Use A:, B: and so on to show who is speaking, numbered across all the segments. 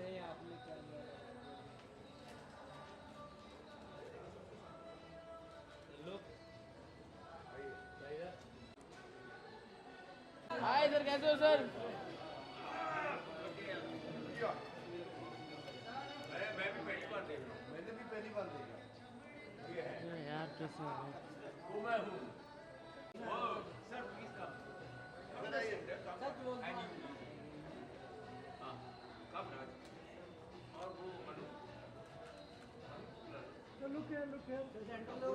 A: नहीं आपने क्या हाय सर, कैसे हो सर?
B: मैं भी पहली बार देख रहा हूँ। मैंने भी पहली बार देखा। ये है
A: यार कैसे हो
B: वो मैं हूँ। Sir please come. सर हाँ कम राज और वो अनु
C: Look here, look here.
B: अनु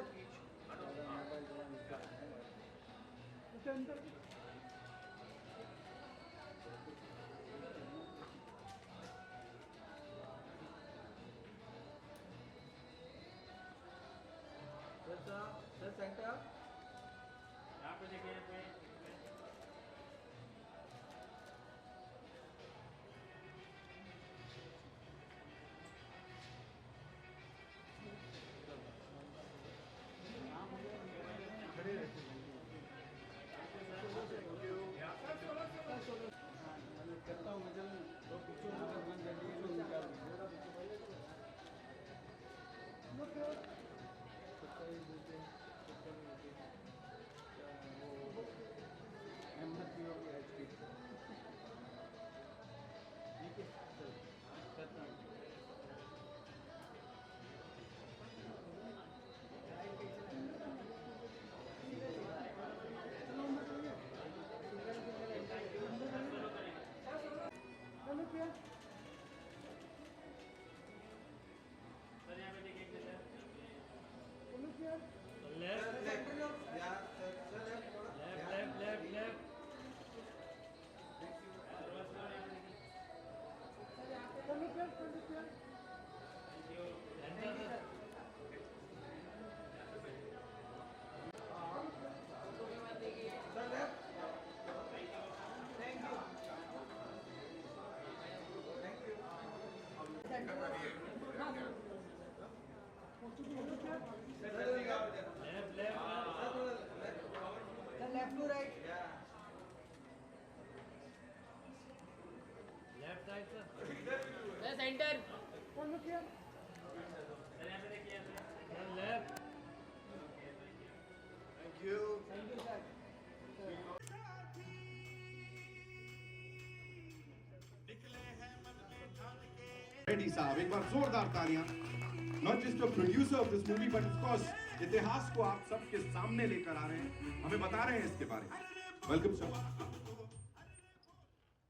B: हाँ
C: Center.
A: सर सेंटर
B: यहाँ पे देखिए यहाँ पे
A: करता हूँ मुझे तो पीछे करना जल्दी से निकाल
C: Look here.
A: अहमद की होगी एचपी ठीक है करता हूँ
C: Look here.
B: सर यहाँ पे देखिए
C: Look here.
A: Left left left left left
C: Look here. Look here.
A: Left to right left side sir centre
C: Look here.
B: Sir यहाँ पे देखिए
A: लेफ्ट
B: थैंक यू
D: रेड्डी साहब, एक बार जोरदार तालियां। Not just the producer of this movie but of course इतिहास को आप सबके सामने लेकर आ रहे हैं, हमें बता रहे हैं इसके बारे में। वेलकम सर,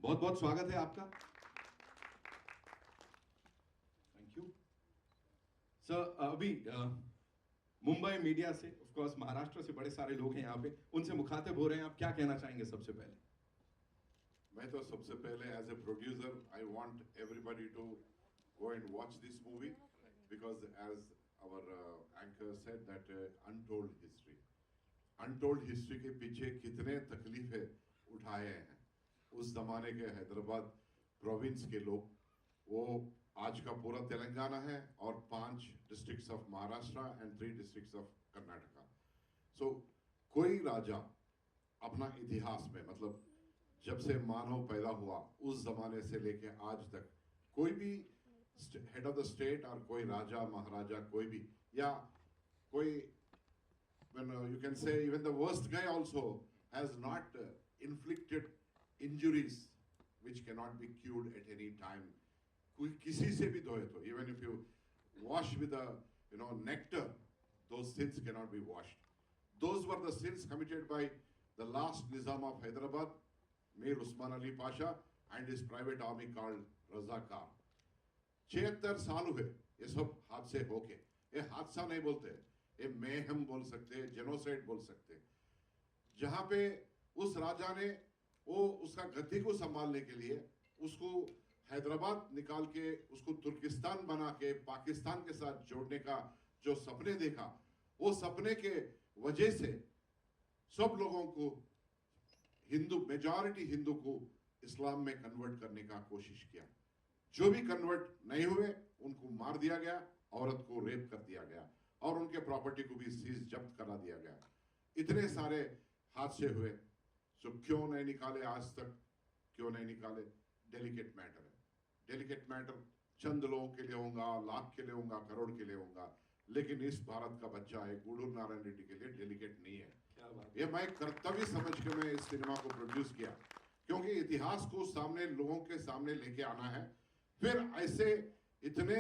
D: बहुत बहुत स्वागत है आपका। Thank you sir. अभी मुंबई मीडिया से, ऑफ कोर्स महाराष्ट्र से बड़े सारे लोग हैं यहाँ पे, उनसे मुखातिब हो रहे हैं, आप क्या कहना चाहेंगे सबसे पहले?
E: मैं तो सबसे पहले as a producer I want everybody to go and watch this movie because as our anchor said that untold history के पीछे कितने तकलीफें उठाए हैं उस जमाने के हैदराबाद प्रोविंस के लोग, वो आज का पूरा तेलंगाना है और 5 districts of Maharashtra and 3 districts of Karnataka. So कोई राजा अपना इतिहास में, मतलब जब से मानव पैदा हुआ उस जमाने से लेके आज तक, कोई भी हेड ऑफ द स्टेट और कोई राजा महाराजा कोई भी, या कोई you can say even the worst guy also has not inflicted injuries which cannot be cured at any time. कोई किसी से भी धोए तो, even if you wash with a nectar, those sins cannot be washed. Those were the sins committed by the last Nizam of Hyderabad, Mir Usman Ali Pasha, and his private army called Razakar. 76 साल हुए ये सब हादसे होके। ये हादसा नहीं बोलते, ये मेहम बोल सकते, जेनोसाइड बोल सकते। जहां पे उस राजा ने वो उसका गद्दी को संभालने के लिए उसको हैदराबाद निकाल के उसको तुर्किस्तान बना के पाकिस्तान के साथ जोड़ने का जो सपने देखा, वो सपने के वजह से सब लोगों को, मेजॉरिटी हिंदू को इस्लाम में कन्वर्ट करने का कोशिश किया। जो भी कन्वर्ट नहीं हुए उनको मार दिया गया, औरत को रेप कर दिया गया और उनके प्रॉपर्टी को भी सीज जब्त करा दिया गया। इतने सारे हादसे हुए, सो क्यों नहीं निकाले आज तक, क्यों नहीं निकाले? डेलिकेट मैटर है, डेलिकेट मैटर चंद लोगों के लिए होगा, लाख के लिए होगा, करोड़ के लिए होगा, लेकिन इस भारत का बच्चा है गूडूर नारायण रेड्डी के लिए डेलिकेट नहीं है।
D: क्या बात।
E: ये मैं कर्तव्य समझ के मैं इस सिनेमा को प्रोड्यूस किया, क्योंकि इतिहास को सामने लोगों के सामने लेके आना है। फिर ऐसे इतने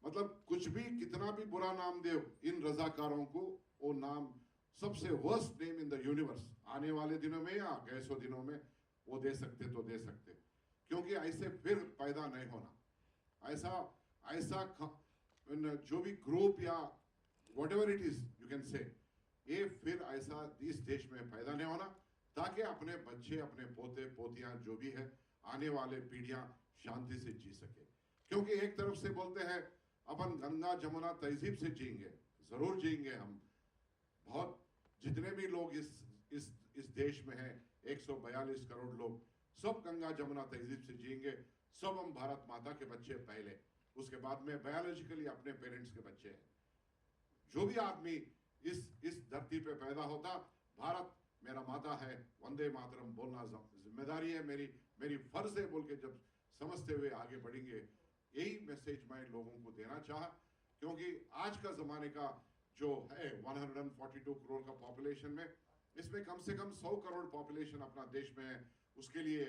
E: मतलब कुछ भी कितना भी बुरा नाम दे इन रजाकारों को, वो नाम सबसे worst name in the universe आने वाले दिनों में या गए सौ दिनों में वो दे सकते तो दे सकते, क्योंकि ऐसे फिर पैदा नहीं होना। ऐसा ऐसा जो भी ग्रुप या whatever it is you can say, ये फिर ऐसा इस देश में पैदा नहीं होना, ताकि अपने बच्चे, अपने पोते पोतियां जो भी है, आने वाले पीढ़ियां शांति से जी सके। क्योंकि एक तरफ से बोलते हैं अपन गंगा जमुना तहजीब से जिएंगे, जरूर जिएंगे हम। बहुत जितने भी लोग इस देश में हैं, 142 करोड़ लोग, सब गंगा जमुना तहजीब से जिएंगे। सब हम भारत माता के बच्चे पहले, उसके बाद में बायोलॉजिकली अपने पेरेंट्स के बच्चे हैं। जो भी आदमी इस धरती पे पैदा होता, भारत मेरा माता है, वंदे मातरम बोलना जिम्मेदारी है मेरी फर्ज है बोल के जब समझते हुए आगे बढ़ेंगे, यही मैसेज मैं लोगों को देना चाहा। क्योंकि आज का जमाने का जो है 142 करोड़ का पॉपुलेशन में, इसमें कम से कम 100 करोड़ पॉपुलेशन अपना देश में है। उसके लिए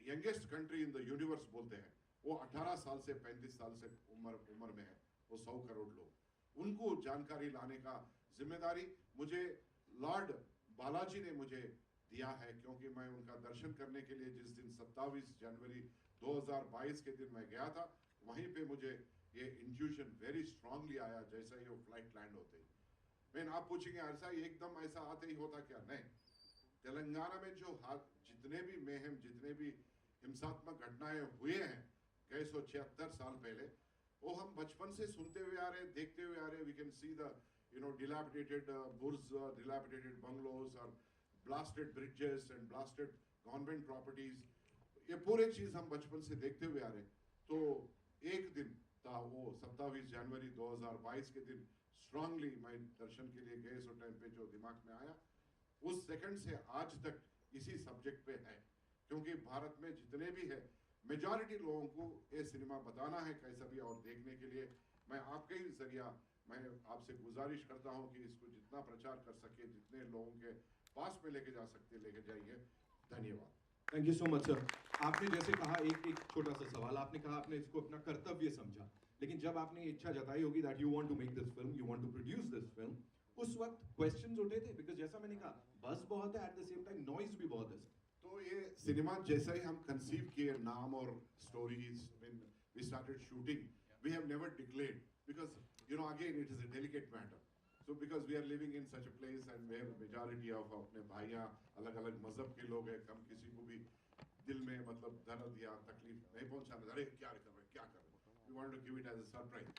E: youngest country in the universe बोलते हैं, वो 18 साल से 35 साल से उम्र में है, वो 100 करोड़ लोग। उनको जानकारी लाने का जिम्मेदारी मुझे लॉर्ड बालाजी ने मुझे दिया है, क्योंकि मैं उनका दर्शन करने के लिए जिस दिन 27 जनवरी 2022 के दिन मैं गया था, वहीं पे मुझे ये इंट्यूशन वेरी स्ट्रांगली आया जैसा ही वो फ्लाइट लैंड होते ही। मैं आप पूछेंगे ऐसा एकदम ऐसा आते ही होता क्या? नहीं। तेलंगाना में जो जितने भी मेहम, जितने भी हिंसात्मक घटनाएं हुए हैं गए 176 साल पहले, वो हम बचपन से सुनते हुए आ रहे, देखते हुए आ रहे। We can see the dilapidated burj, dilapidated bungalows और blasted bridges and blasted government properties, ये पूरे चीज हम बचपन से देखते हुए आ रहे। तो एक दिन था वो 27 जनवरी 2022 के दिन, स्ट्रांगली मैं दर्शन के लिए गए, उस टाइम पे जो दिमाग में आया, उस सेकंड से आज तक इसी सब्जेक्ट पे है। क्योंकि भारत में जितने भी है, मेजॉरिटी लोगों को ये सिनेमा बताना है कैसा भी, और देखने के लिए मैं आपके ही जरिया मैं आपसे गुजारिश करता हूं कि इसको जितना प्रचार कर सके, जितने लोगों के पास में लेके जा सकते लेके जाइए। धन्यवाद।
D: Thank you so much sir. आपने जैसे कहा, एक छोटा सा सवाल, आपने कहा आपने इसको अपना कर्तव्य समझा, लेकिन जब आपने इच्छा जताई होगी that you want to make this film, you want to produce this film, उस वक्त क्वेश्चंस उठे थे? बिकॉज़ जैसा मैंने कहा, बज़ बहुत है, at the same time noise भी बहुत है।
E: तो ये सिनेमा जैसा ही हम कंसीव किए, नाम और stories, when we started shooting, we have never declared, because again it is a delicate matter. So because we are living in such a place and where majority of अपने भाइयाँ अलग-अलग मजहब के लोग हैं, कम किसी को भी दिल में मतलब दर्द या तकलीफ नहीं पहुंचाना, अरे क्या कर रहे, we want to give it as a surprise.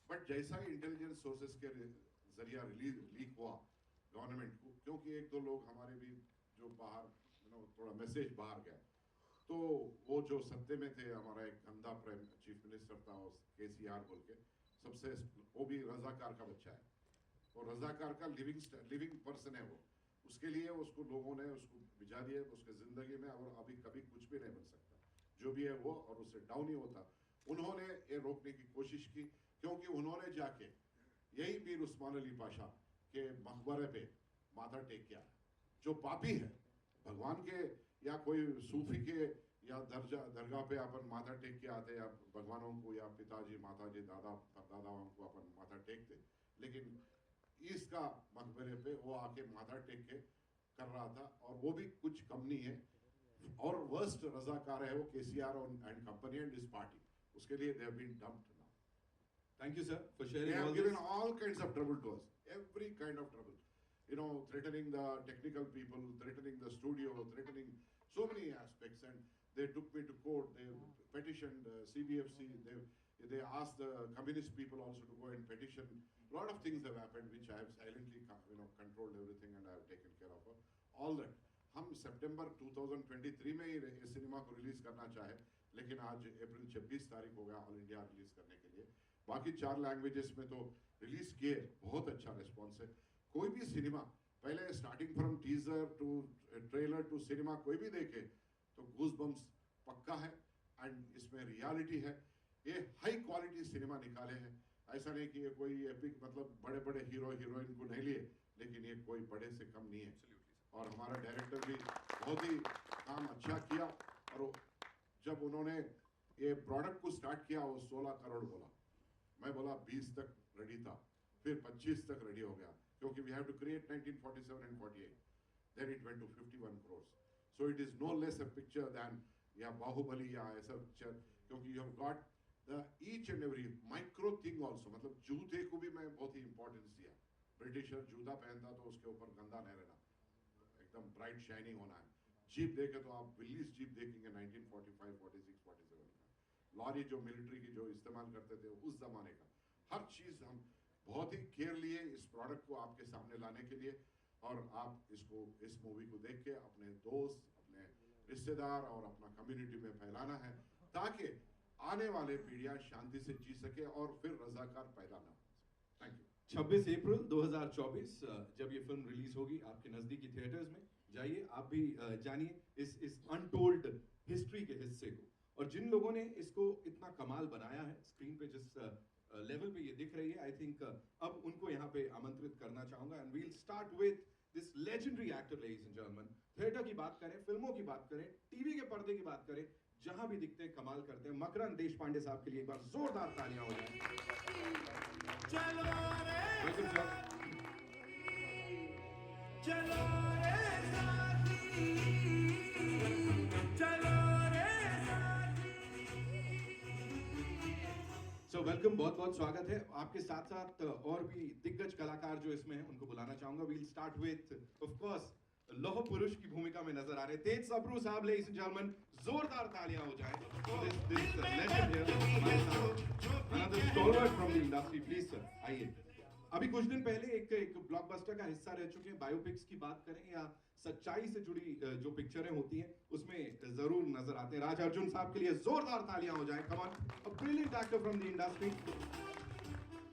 E: But जैसा ही इंटेलिजेंस सोर्सेस के जरिया लीक हुआ गवर्नमेंट को, क्योंकि एक दो लोग हमारे भी जो बाहर थोड़ा मैसेज बाहर गया, तो वो जो सत्ते में थे, हमारा एक गंदा चीफ मिनिस्टर था KCR बोल के, सबसे वो भी रजाकार का बच्चा है, और रजाकार का लिविंग पर्सन है वो। उसके लिए उसको लोगों ने उसको भिजा दिया उसके जिंदगी में, और अभी कभी कुछ भी नहीं बन सकता जो भी है वो, और उससे डाउन ही होता। उन्होंने ये रोकने की कोशिश की, क्योंकि उन्होंने जाके यही मीर उस्मान अली पाशा के मकबरे पे माथा टेक किया। जो पापी है, भगवान के या कोई सूफी के या दरगाह पे अपन माथा टेक के आते, या भगवानों को या पिताजी माताजी दादाओं को अपन माथा टेकते, लेकिन इसका मकबरे पे वो आके माथा टेक के कर रहा था, और वो भी कुछ कम नहीं है। और वर्स्ट रजाकार है वो KCR and company and this party, उसके लिए they have been dumped now.
D: Thank you sir for sharing.
E: They have
D: all
E: given
D: this.
E: all kinds of trouble to us, every kind of trouble, threatening the technical people, threatening the studio, threatening so many aspects, and they took me to court. They petitioned CBFC. They asked the communist people also to go and petition. A lot of things have happened which I have silently controlled everything, and I have taken care of all that. हम सितंबर 2023 में ही इस cinema को release करना चाहे, लेकिन आज अप्रैल 26 तारीख हो गया ऑल इंडिया रिलीज करने के लिए। बाकी 4 लैंग्वेजेस में तो रिलीज किए, बहुत अच्छा रिस्पॉन्स है। कोई भी सिनेमा पहले starting from teaser to trailer to cinema कोई भी देखे तो गूज बम्स पक्का है एंड इसमें रियलिटी है। ये हाई क्वालिटी सिनेमा निकाले हैं, ऐसा नहीं कि ये कोई एपिक मतलब बड़े बड़े हीरो हीरोइन को नहीं लिए, लेकिन ये कोई बड़े से कम नहीं है। और हमारा डायरेक्टर भी बहुत ही काम अच्छा किया। और जब उन्होंने ये प्रोडक्ट को स्टार्ट किया वो 16 करोड़ बोला, मैं बोला 20 तक रेडी था, फिर 25 तक रेडी हो गया, क्योंकि we have to create 1947 and 48, then it went to 51 crores, so it is no less a picture than या बाहुबली या ऐसा पिक्चर, क्योंकि you have got the each and every micro thing also। मतलब जूते को भी मैं बहुत ही इंपॉर्टेंस दिया। ब्रिटिशर जूता पहनता तो उसके ऊपर गंदा नहीं रहना, एकदम ब्राइट शाइनिंग होना है। जीप देखे तो आप विलीज जीप देखेंगे 1945, 46, 47 का। लॉरी जो मिलिट्री की जो इस्तेमाल करते थे उस जमाने का, हर चीज हम बहुत ही केयर लिए इस प्रोडक्ट को आपके सामने लाने के लिए। और आप इसको इस मूवी को देख के अपने दोस्त, अपने रिश्तेदार और अपना कम्युनिटी में फैलाना है, ताकि आने वाले पीढ़ियां शांति से जी सके और फिर रजाकार पैदा ना हो। Thank you.
D: 26 अप्रैल 2024 जब ये फिल्म रिलीज होगी आपके नजदीकी थिएटर्स में, जाइए आप भी जानिए इस अनटोल्ड हिस्ट्री के हिस्से को। और जिन लोगों ने इसको इतना कमाल बनाया है, स्क्रीन पे जिस लेवल पे ये दिख रही है, आई थिंक अब उनको यहाँ पे आमंत्रित करना चाहूंगा। And we'll start with this legendary actor, ladies and gentleman. Theatre की बात करें, फिल्मों की बात करें, टीवी के पर्दे की बात करें, जहां भी दिखते हैं कमाल करते हैं, मकरंद देशपांडे साहब के लिए एक बार जोरदार तालियां हो जाएं।
B: चलो रे
D: वेलकम सर।
B: चलो रे साथी, चलो रे साथी।
D: सो वेलकम, बहुत बहुत स्वागत है आपके साथ साथ और भी दिग्गज कलाकार जो इसमें हैं उनको बुलाना चाहूंगा। We'll start with of course लौह पुरुष की भूमिका में नजर आ रहे तेज सबरू साहब, लेडीज एंड जेंटलमैन, जोरदार तालियां हो जाएं। दिस लेजेंड हियर हमारे साथ, another stalwart from the industry, please sir आइए। अभी कुछ दिन पहले एक ब्लॉकबस्टर का हिस्सा रह चुके हैं। बायोपिक्स की बात करें या सच्चाई से जुड़ी जो पिक्चरें होती हैं उसमें जरूर नजर आते हैं। राज अर्जुन साहब के लिए जोरदार तालियां हो जाएं। Come on, a brilliant actor from the industry.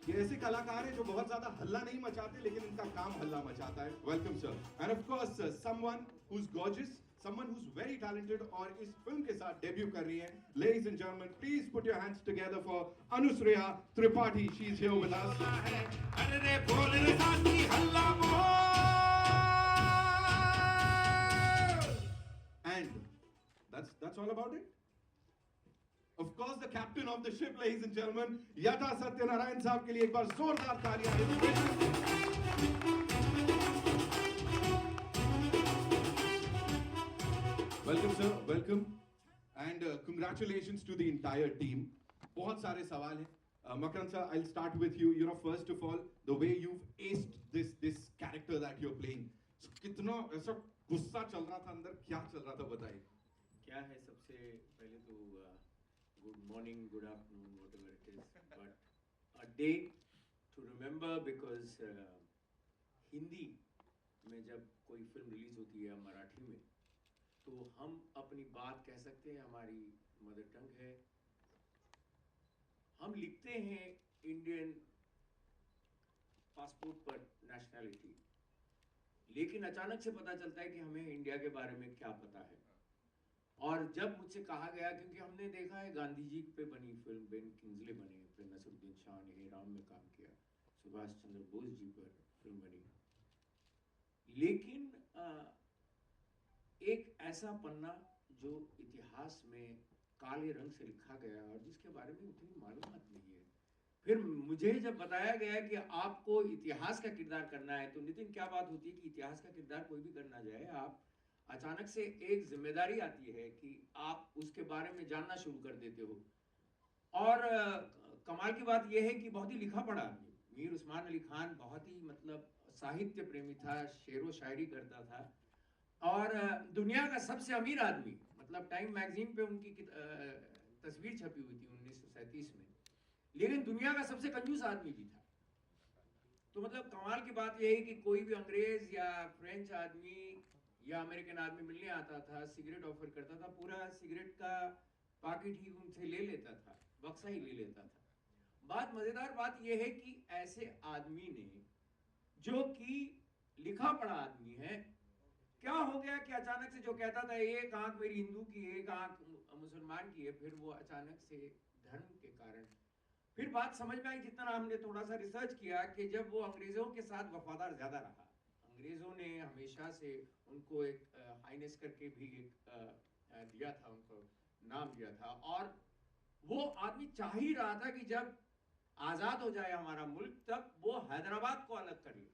D: ये ऐसे कलाकार हैं जो बहुत ज्यादा हल्ला नहीं मचाते, लेकिन इनका काम हल्ला मचाता है। Welcome sir. And of course someone who is gorgeous, someone who is very talented और इस फिल्म के साथ डेब्यू कर रही है। Ladies and gentleman, please put your hands together for Anushreya Tripathi. She is here with us.
B: अरे रे बोल रे साथी, हल्ला बोल।
D: And that's all about it. Of course, the captain of the ship, ladies and gentlemen, Yata Satyanarayan साहब के लिए एक बार जोरदार तालियां। Welcome sir, welcome, and congratulations to the entire team. बहुत सारे सवाल हैं। Makaran sir, I'll start with you. You know, first of all, the way you've aced this character that you're playing, so कितना ऐसा गुस्सा चल रहा था अंदर, क्या चल रहा था बताइए।
A: क्या है, सबसे पहले तो good morning, good afternoon, whatever it is, but a day to remember, because Hindi में जब कोई फिल्म रिलीज होती है मराठी में, तो हम अपनी बात कह सकते हैं, हमारी मदर टंग है, हम लिखते हैं इंडियन पासपोर्ट पर नेशनैलिटी, लेकिन अचानक से पता चलता है कि हमें इंडिया के बारे में क्या पता है। और जब मुझसे कहा गया, क्योंकि हमने देखा है गांधी जी पे बनी फिल्म, बेन किंग्सले बने, फिर नसीरुद्दीन शाह ने हे राम में काम किया, सुभाष चंद्र बोस जी पर फिल्म बनी, लेकिन एक ऐसा पन्ना जो इतिहास में काले रंग से लिखा गया और जिसके बारे में उतनी मालूमात नहीं है। फिर मुझे जब बताया गया कि आपको इतिहास का किरदार करना है, तो नितिन क्या बात होती है कि इतिहास का किरदार कोई भी करना जाए, आप अचानक से एक जिम्मेदारी आती है कि आप उसके बारे में जानना शुरू कर देते हो। और कमाल की बात यह है कि बहुत ही लिखा पढ़ा आदमी, मीर उस्मान अली खान बहुत ही मतलब साहित्य प्रेमी था, शेरो शायरी करता था, और दुनिया का सबसे अमीर आदमी, मतलब टाइम मैगजीन पे उनकी तस्वीर छपी हुई थी 1937 में, लेकिन दुनिया का सबसे कंजूस आदमी भी था। तो मतलब कमाल की बात यह है कि कोई भी अंग्रेज या फ्रेंच आदमी या अमेरिकन आदमी मिलने आता था, सिगरेट ऑफर करता था, पूरा सिगरेट का पैकेट ही उनसे ले लेता था, बक्सा ही ले लेता था। मजेदार बात यह है कि ऐसे आदमी ने जो कि लिखा पढ़ा आदमी है। क्या हो गया कि अचानक से जो कहता था एक आंख मेरी हिंदू की एक आंख मुसलमान की है, फिर वो अचानक से धर्म के कारण फिर बात समझ में आई, जितना हमने थोड़ा सा रिसर्च किया, कि जब वो अंग्रेजों के साथ वफादार ज्यादा रहा, अंग्रेजों ने हमेशा से उनको एक हाइनेस करके भी एक दिया था, उनको नाम दिया था, और वो आदमी चाह ही रहा था कि जब आजाद हो जाए हमारा मुल्क तब वो हैदराबाद को अलग कर ले,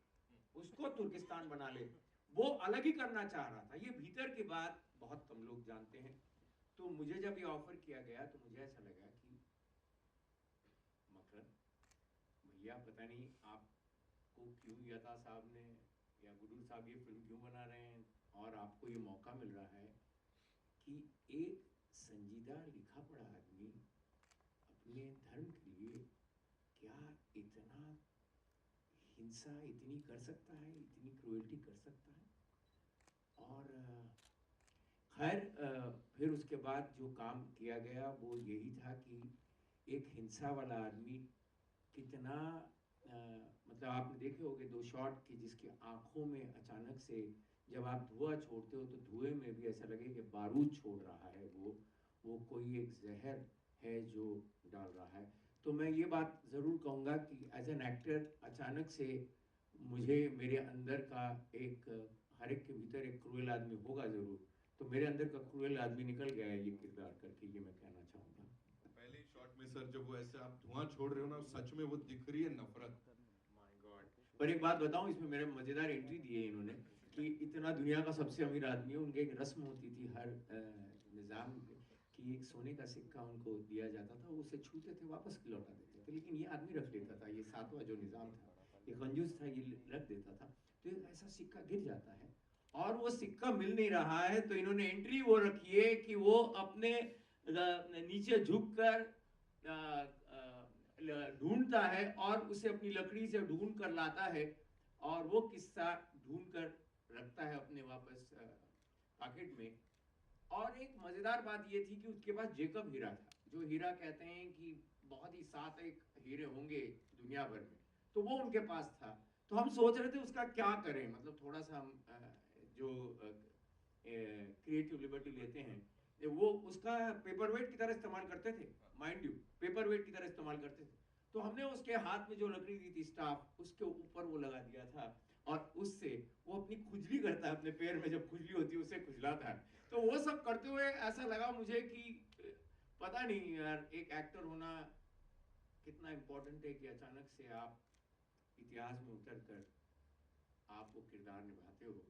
A: उसको तुर्किस्तान बना ले, वो अलग ही करना चाह रहा था। ये भीतर की बात बहुत कम लोग जानते हैं। तो मुझे जब ये ऑफर किया गया तो मुझे ऐसा लगा कि मकरंद भैया, पता नहीं आपको क्यों यता साहब ने या गुडू साहब ये फिल्म क्यों बना रहे हैं, और आपको ये मौका मिल रहा है कि एक संजीदा लिखा पढ़ा आदमी अपने धर्म के लिए क्या इतना हिंसा इतनी कर सकता है, इतनी क्रूएल्टी कर सकता है। और खैर फिर उसके बाद जो काम किया गया वो यही था कि एक हिंसा वाला आदमी कितना मतलब आपने देखे होंगे 2 शॉट कि जिसकी आंखों में अचानक से जब आप धुआं छोड़ते हो तो धुएं में भी ऐसा लगे कि बारूद छोड़ रहा है, वो कोई एक जहर है जो डाल रहा है। तो मैं ये बात ज़रूर कहूँगा कि एज एन एक्टर अचानक से मुझे मेरे अंदर का एक हर एक के भीतर एक क्रूएल आदमी होगा ज़रूर, तो मेरे अंदर का क्रूएल आदमी निकल गया है ये किरदार करके, ये मैं कहना चाहूँगा।
D: पहले शॉट में सर जब वो ऐसे आप धुआं छोड़ रहे हो ना, सच में वो दिख रही है नफरत।
A: My God. पर एक बात बताऊं, इसमें मेरे मजेदार एंट्री दी है इन्होंने कि इतना दुनिया का सबसे अमीर आदमी है, उनके एक रस्म होती थी हर निज़ाम कि एक सोने का सिक्का उनको दिया जाता था, वो उसे छूते थे वापस लौटा देते थे, लेकिन ये आदमी रख लेता था, ये 7वां जो निज़ाम था, ये कंजूस था, ये रख देता था। तो एक ऐसा सिक्का गिर जाता है और वो सिक्का मिल नहीं रहा है, तो इन्होंने एंट्री वो रखी है कि वो अपने नीचे झुककर ढूंढता है और उसे अपनी लकड़ी से ढूंढ कर लाता है, और वो किस्सा ढूंढ कर रखता है अपने वापस पॉकेट में। और एक मजेदार बात ये थी कि उसके पास जेकब हीरा था, जो हीरा कहते हैं कि बहुत ही 7 एक हीरे होंगे दुनिया भर में, तो वो उनके पास था। तो हम सोच रहे थे उसका क्या करें, मतलब थोड़ा सा हम जो क्रिएटिव लिबर्टी लेते हैं, वो उसका पेपर वेट की तरह इस्तेमाल करते थे, माइंड यू, पेपर वेट की तरह इस्तेमाल करते थे। तो हमने उसके हाथ में जो लकड़ी दी थी स्टाफ, उसके ऊपर वो लगा दिया था, और उससे वो अपनी खुजली करता है, अपने पैर में जब खुजली होती है उसे खुजलाता है। तो वो सब करते हुए ऐसा लगा मुझे कि पता नहीं यार, एक एक्टर होना कितना इम्पोर्टेंट है कि अचानक से आप इतिहास में उतर कर आप वो किरदार निभाते हो।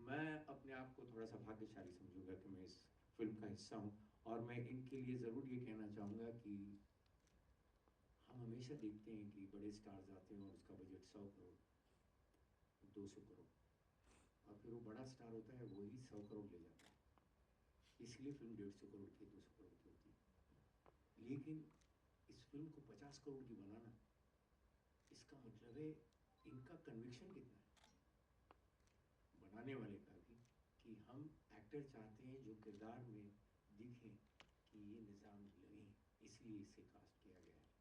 A: मैं अपने आप को थोड़ा सा भाग्यशाली समझूंगा कि मैं इस फिल्म का हिस्सा हूँ, और मैं इनके लिए ज़रूर ये कहना चाहूँगा कि हम हमेशा देखते हैं कि बड़े स्टार्स आते हैं और उसका बजट 100 करोड़ 200 करोड़, और फिर वो बड़ा स्टार होता है वही 100 करोड़ ले जाता है, इसलिए फिल्म 150 करोड़ की 200 करोड़ की होती है। लेकिन इस फिल्म को 50 करोड़ की बनाना, इसका मतलब है इनका कन्विक्शन कितना है बनाने वाले का भी, कि हम एक्टर चाहते हैं जो किरदार में दिखें कि ये निज़ाम लगे, इसलिए इसे कास्ट किया गया है।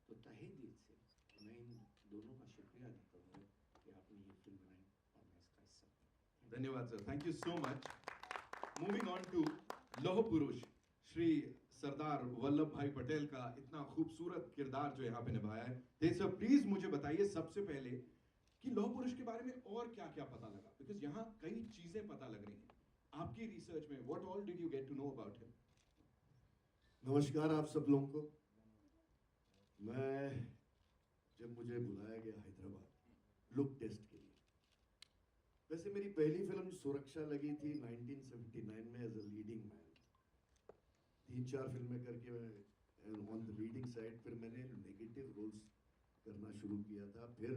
A: तो तहे दिल से मैं इन दोनों का शुक्रिया अदा करूँगा कि आपने ये फिल्म बनाई और मैं इसका हिस्सा हूँ।
D: धन्यवाद sir, thank you so much. Moving on to लौह पुरुष श्री सरदार वल्लभ भाई पटेल का इतना खूबसूरत किरदार जो यहाँ पे निभाया है। ते सर प्लीज मुझे बताइए सबसे पहले कि लौह पुरुष के बारे में और क्या क्या पता लगा, बिकॉज यहाँ कई चीजें पता लग रही हैं आपकी रिसर्च में। What all did you get to know about him?
F: नमस्कार आप सब लोगों को। मैं जब मुझे बुलाया गया हैदराबाद लुक टेस्ट के लिए, वैसे मेरी पहली फिल्म सुरक्षा लगी थी 1979 में एज अ लीडिंग मैन। 3-4 फिल्में करके मैं ऑन द लीडिंग साइड, फिर मैंने नेगेटिव रोल्स करना शुरू किया था, फिर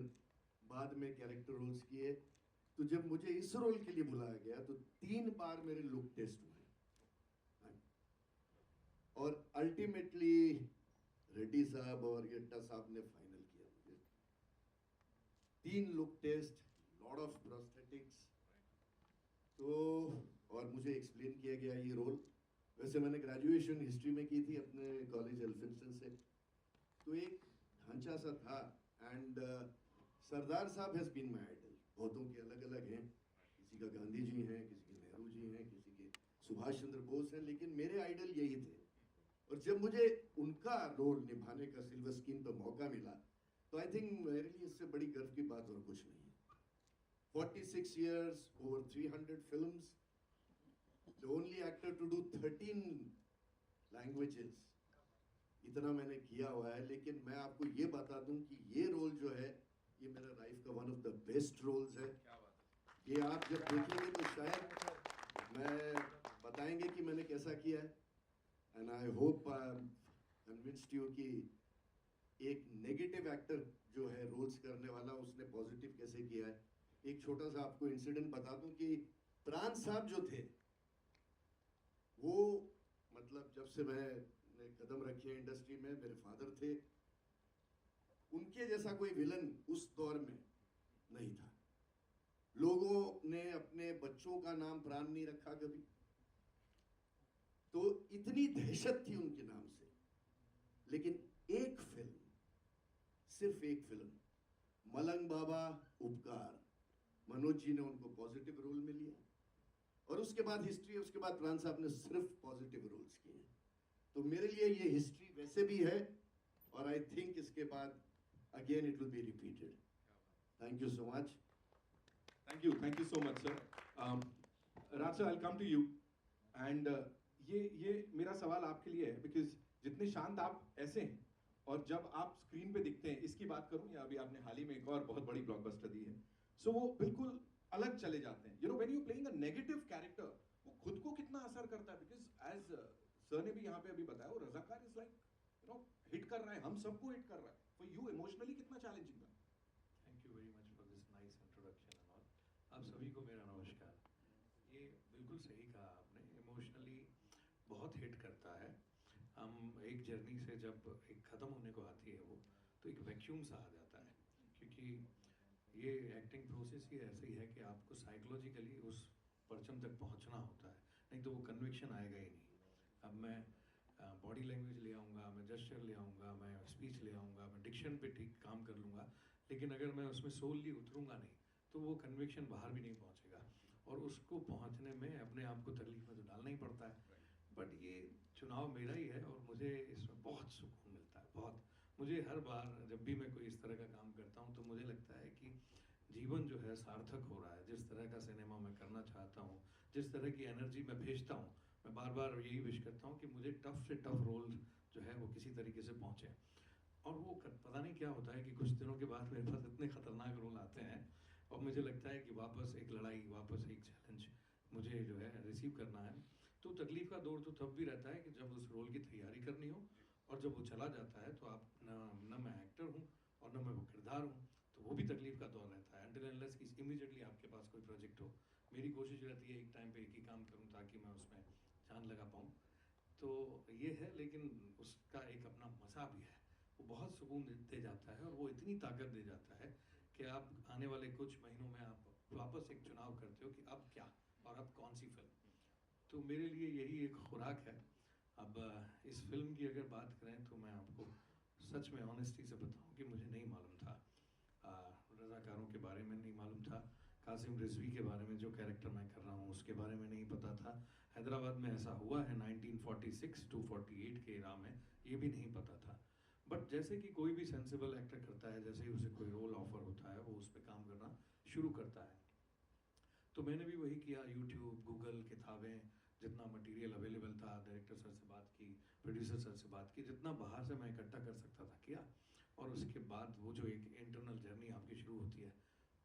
F: बाद में कैरेक्टर रोल्स किए। तो जब मुझे इस रोल के लिए बुलाया गया तो 3 बार मेरे लुक टेस्ट हुए, और अल्टीमेटली रेड्डी साहब और यट्टा साहब ने फाइनल किया मुझे। 3 look test, lot of prosthetics, तो और मुझे एक्सप्लेन किया गया ये रोल। वैसे मैंने ग्रेजुएशन हिस्ट्री में की थी अपने कॉलेज एल्फिंस्टन से, तो एक ढांचा सा था, एंड सरदार साहब हैज बीन माय आइडल। बहुतों के अलग अलग हैं, किसी का गांधी जी हैं, किसी के नेहरू जी हैं, किसी के सुभाष चंद्र बोस हैं, लेकिन मेरे आइडल यही थे। और जब मुझे उनका रोल निभाने का सिल्वर स्क्रीन पर मौका मिला, तो आई थिंक मेरे लिए इससे बड़ी गर्व की बात और कुछ नहीं है। 46 years, over 300 films, the only actor to do 13 languages, इतना मैंने किया हुआ है। लेकिन मैं आपको ये बता दूं कि ये रोल जो है, ये मेरा लाइफ का one of the best roles है। ये आप जब देखेंगे तो शायद मैं बताएंगे कि मैंने कैसा किया है। And I hope convinced you कि एक नेगेटिव एक्टर जो है रोल्स करने वाला, उसने पॉजिटिव कैसे किया है। एक छोटा सा आपको इंसिडेंट बता दूं कि प्राण साहब जो थे, वो मतलब जब से मैंने कदम रखे इंडस्ट्री में, मेरे फादर थे, उनके जैसा कोई विलन उस दौर में नहीं था। लोगों ने अपने बच्चों का नाम प्राण नहीं रखा कभी, तो इतनी दहशत थी उनके नाम से। लेकिन एक फिल्म, सिर्फ एक फिल्म, मलंग बाबा उपकार, मनोज जी ने उनको पॉजिटिव रोल में लिया, और उसके बाद हिस्ट्री है। उसके बाद प्राण साहब ने सिर्फ पॉजिटिव रोल्स किए हैं। तो मेरे लिए ये हिस्ट्री वैसे भी है, और आई थिंक इसके बाद again it will be repeated. Thank you so much.
D: Thank you so much, sir. Raj sir, I'll come to you. And ये मेरा सवाल आपके लिए है, because जितने शांत आप ऐसे हैं, और जब आप स्क्रीन पे दिखते हैं, इसकी बात करूं या अभी आपने हाल ही में एक और बहुत बड़ी ब्लॉकबस्टर दी है, सो वो बिल्कुल अलग चले जाते हैं। When you playing a negative character, वो खुद को कितना असर करता है, बिकॉज एज सर ने भी यहाँ पे अभी बताया, वो रजाकार इज लाइक हिट कर रहा है, हम सबको हिट कर रहा है। फॉर यू इमोशनली कितना चैलेंजिंग था?
G: Thank you very much for this nice introduction and all. आप सभी को मेरा नमस्कार। ये बिल्कुल सही कहा आपने, इमोशनली बहुत हिट करता है। हम एक जर्नी से जब एक ख़त्म होने को आती है वो, तो एक वैक्यूम सा आ जाता है, क्योंकि ये एक्टिंग प्रोसेस ही ऐसी है कि आपको साइकोलॉजिकली उस परचम तक पहुंचना होता है, नहीं तो वो कन्विक्शन आएगा ही नहीं। अब मैं बॉडी लैंग्वेज ले आऊँगा, मैं जेस्चर ले आऊँगा, मैं स्पीच ले आऊँगा, मैं डिक्शन पे ठीक काम कर लूँगा, लेकिन अगर मैं उसमें सोलली उतरूँगा नहीं, तो वो कन्विक्शन बाहर भी नहीं पहुँचेगा। और उसको पहुँचने में अपने आप को तकलीफ में तो डालना ही पड़ता है। बट ये चुनाव मेरा ही है, और मुझे इसमें बहुत सुकून मिलता है, बहुत। मुझे हर बार जब भी मैं कोई इस तरह का काम करता हूँ, तो मुझे लगता है कि जीवन जो है सार्थक हो रहा है। जिस तरह का सिनेमा मैं करना चाहता हूँ, जिस तरह की एनर्जी मैं भेजता हूँ, मैं बार बार यही विश करता हूँ कि मुझे टफ से टफ रोल जो है वो किसी तरीके से पहुँचे। और वो पता नहीं क्या होता है कि कुछ दिनों के बाद मेरे पास इतने खतरनाक रोल आते हैं, और मुझे लगता है कि वापस एक लड़ाई, वापस एक चैलेंज मुझे जो है रिसीव करना है। तो तकलीफ का दौर तो तब भी रहता है कि जब उस रोल की तैयारी करनी हो, और जब वो चला जाता है तो आप न मैं एक्टर हूँ और न मैं वो किरदार हूँ, तो वो भी तकलीफ का दौर रहता है। अनटिल अनलेस कि इमीडिएटली आपके पास कोई प्रोजेक्ट हो, मेरी कोशिश रहती है एक टाइम पे एक ही काम करूँ ताकि मैं उसमें जान लगा पाऊँ। तो ये है, लेकिन उसका एक अपना मज़ा भी है। वो बहुत सुकून दे जाता है, और वो इतनी ताकत दे जाता है कि आप आने वाले कुछ महीनों में आप वापस एक चुनाव करते हो कि अब क्या और अब कौन सी फिल्म। तो मेरे लिए यही एक खुराक है। अब इस फिल्म की अगर बात करें तो मैं आपको सच में ऑनेस्टी से बताऊं कि मुझे नहीं मालूम था, रज़ाकारों के बारे में नहीं मालूम था, कासिम रिजवी के बारे में जो कैरेक्टर मैं कर रहा हूँ उसके बारे में नहीं पता था, हैदराबाद में ऐसा हुआ है 1946 to 48 के इरा में, ये भी नहीं पता था। बट जैसे कि कोई भी सेंसिबल एक्टर करता है, जैसे ही उसे कोई रोल ऑफर होता है, वो उस पर काम करना शुरू करता है। तो मैंने भी वही किया, यूट्यूब, गूगल, किताबें, जितना मटेरियल अवेलेबल था, डायरेक्टर सर से बात की, प्रोड्यूसर सर से बात की, जितना बाहर से मैं इकट्ठा कर सकता था किया। और उसके बाद वो जो एक इंटरनल जर्नी आपकी शुरू होती है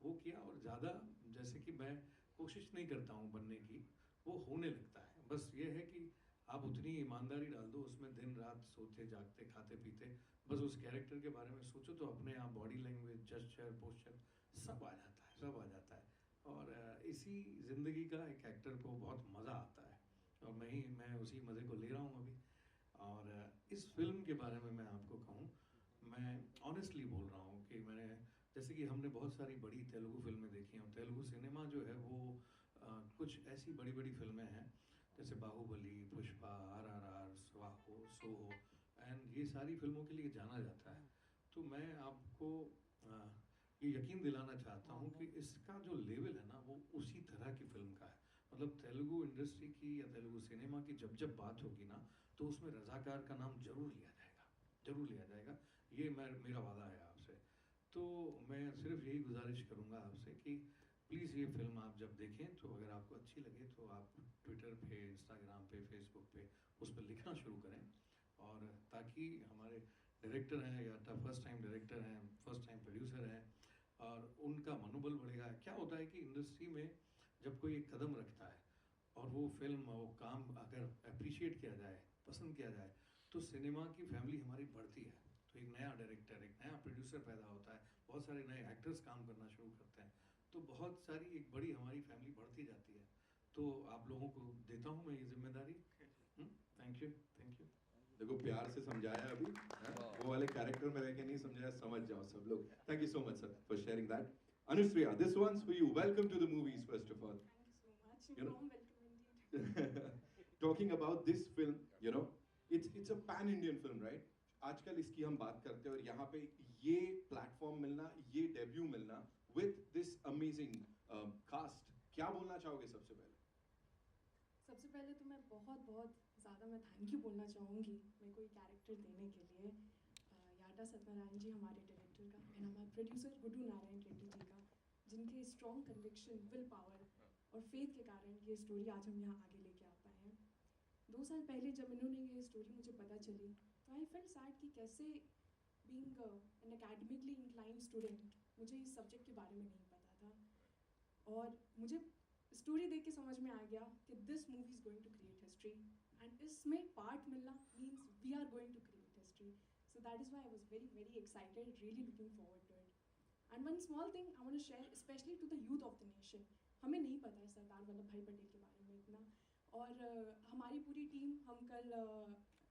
G: वो किया। और ज़्यादा जैसे कि मैं कोशिश नहीं करता हूँ बनने की, वो होने लगता है। बस ये है कि आप उतनी ईमानदारी डाल दो उसमें, दिन रात सोते जागते खाते पीते बस उस कैरेक्टर के बारे में सोचो, तो अपने आप बॉडी लैंग्वेज, जेस्चर, पोस्चर सब आ जाता है, सब आ जाता है। और इसी ज़िंदगी का एक एक्टर को बहुत मज़ा आता है, और मैं उसी मज़े को ले रहा हूँ अभी। और इस फिल्म के बारे में मैं आपको कहूँ, मैं ऑनेस्टली बोल रहा हूँ कि मैंने, जैसे कि हमने बहुत सारी बड़ी तेलुगु फिल्में देखी हैं, तेलुगु सिनेमा जो है वो कुछ ऐसी बड़ी बड़ी फिल्में हैं जैसे बाहुबली, पुष्पा, RRR, स्वाहो, सोहो, एंड ये सारी फिल्मों के लिए जाना जाता है। तो मैं आपको ये यकीन दिलाना चाहता हूँ कि इसका जो लेवल है ना वो उसी तरह की फिल्म का है। मतलब तेलुगु इंडस्ट्री की या तेलुगु सिनेमा की जब जब बात होगी ना तो उसमें रज़ाकार का नाम जरूर लिया जाएगा, जरूर लिया जाएगा। ये मेरा वादा है आपसे। तो मैं सिर्फ यही गुजारिश करूँगा आपसे कि प्लीज़ ये फिल्म आप जब देखें तो अगर आपको अच्छी लगे तो आप ट्विटर पे, इंस्टाग्राम पे, फेसबुक पे उस पर लिखना शुरू करें, और ताकि हमारे डायरेक्टर हैं या फर्स्ट टाइम डायरेक्टर हैं, फर्स्ट टाइम प्रोड्यूसर हैं, और उनका मनोबल बढ़ेगा। क्या होता है कि इंडस्ट्री में जब कोई एक कदम रखता है और वो फिल्म, वो काम अगर अप्रिशिएट किया जाए, पसंद किया जाए, तो सिनेमा की फैमिली हमारी बढ़ती है। तो एक नया डायरेक्टर, एक नया प्रोड्यूसर पैदा होता है, बहुत सारे नए एक्टर्स काम करना शुरू करते हैं, तो बहुत सारी एक बड़ी हमारी फैमिली बढ़ती जाती है। तो आप लोगों को देता हूँ मैं ये जिम्मेदारी। Thank you, thank you.
D: देखो प्यार से समझाया अभी, वो वाले कैरेक्टर में रह के नहीं समझाया, समझ जाओ सब लोग। Thank you so much sir for sharing that. Anushriya, this one's for you. Welcome to the movies first of all.
H: Thank you so much.
D: You know-
H: Warm welcome indeed.
D: Talking about this film, you know, it's a pan Indian film, right? आजकल इसकी हम बात करते हैं और यहाँ पे ये प्लेटफॉर्म मिलना, ये डेब्यू मिलना with this amazing cast, क्या बोलना चाहोगे सबसे पहले?
H: सबसे पहले तो मैं बहुत ज़्यादा मैं थैंक यू बोलना चाहूँगी मेरे को ये कैरेक्टर देने के लिए याडा सत्यनारायण जी हमारे डायरेक्टर का, एंड हमारे प्रोड्यूसर गुड्डू नारायण रेड्डी जी का, जिनके स्ट्रॉन्ग कन्विक्शन, विल पावर और फेथ के कारण ये स्टोरी आज हम यहाँ आगे लेके आ पाए हैं। 2 साल पहले जब इन्होंने ये स्टोरी मुझे पता चली तो आई फेल्ट सैड कि कैसे being an academically inclined student मुझे इस सब्जेक्ट के बारे में नहीं पता था, और मुझे स्टोरी देख के समझ में आ गया कि this movie is going to create history, and इसमें पार्ट मिलना means we are going to create history. So that is why I was very excited, really looking forward to it. And one small thing I want to share specially to the youth of the nation. हमें नहीं पता है सरदार वल्लभ भाई पटेल के बारे में इतना, और हमारी पूरी टीम हम कल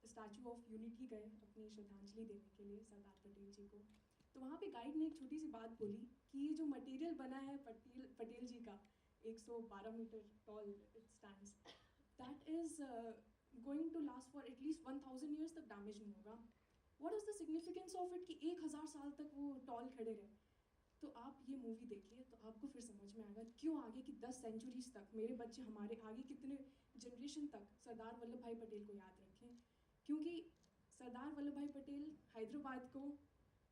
H: स्टैचू ऑफ यूनिटी गए अपनी श्रद्धांजलि देने के लिए सरदार पटेल जी को। तो वहाँ पे गाइड ने एक छोटी सी बात बोली कि ये जो मटेरियल बना है पटेल जी का 112 metre tall it stands, that is going to last for at least 1000 years तक डैमेज नहीं होगा। What is the significance of it कि 1000 साल तक वो टॉल खड़े रहे। तो आप ये मूवी देखिए तो आपको फिर समझ में आएगा क्यों आगे की 10 सेंचुरीज तक मेरे बच्चे, हमारे आगे कितने जनरेशन तक सरदार वल्लभ भाई पटेल को याद रखें, क्योंकि सरदार वल्लभ भाई पटेल हैदराबाद को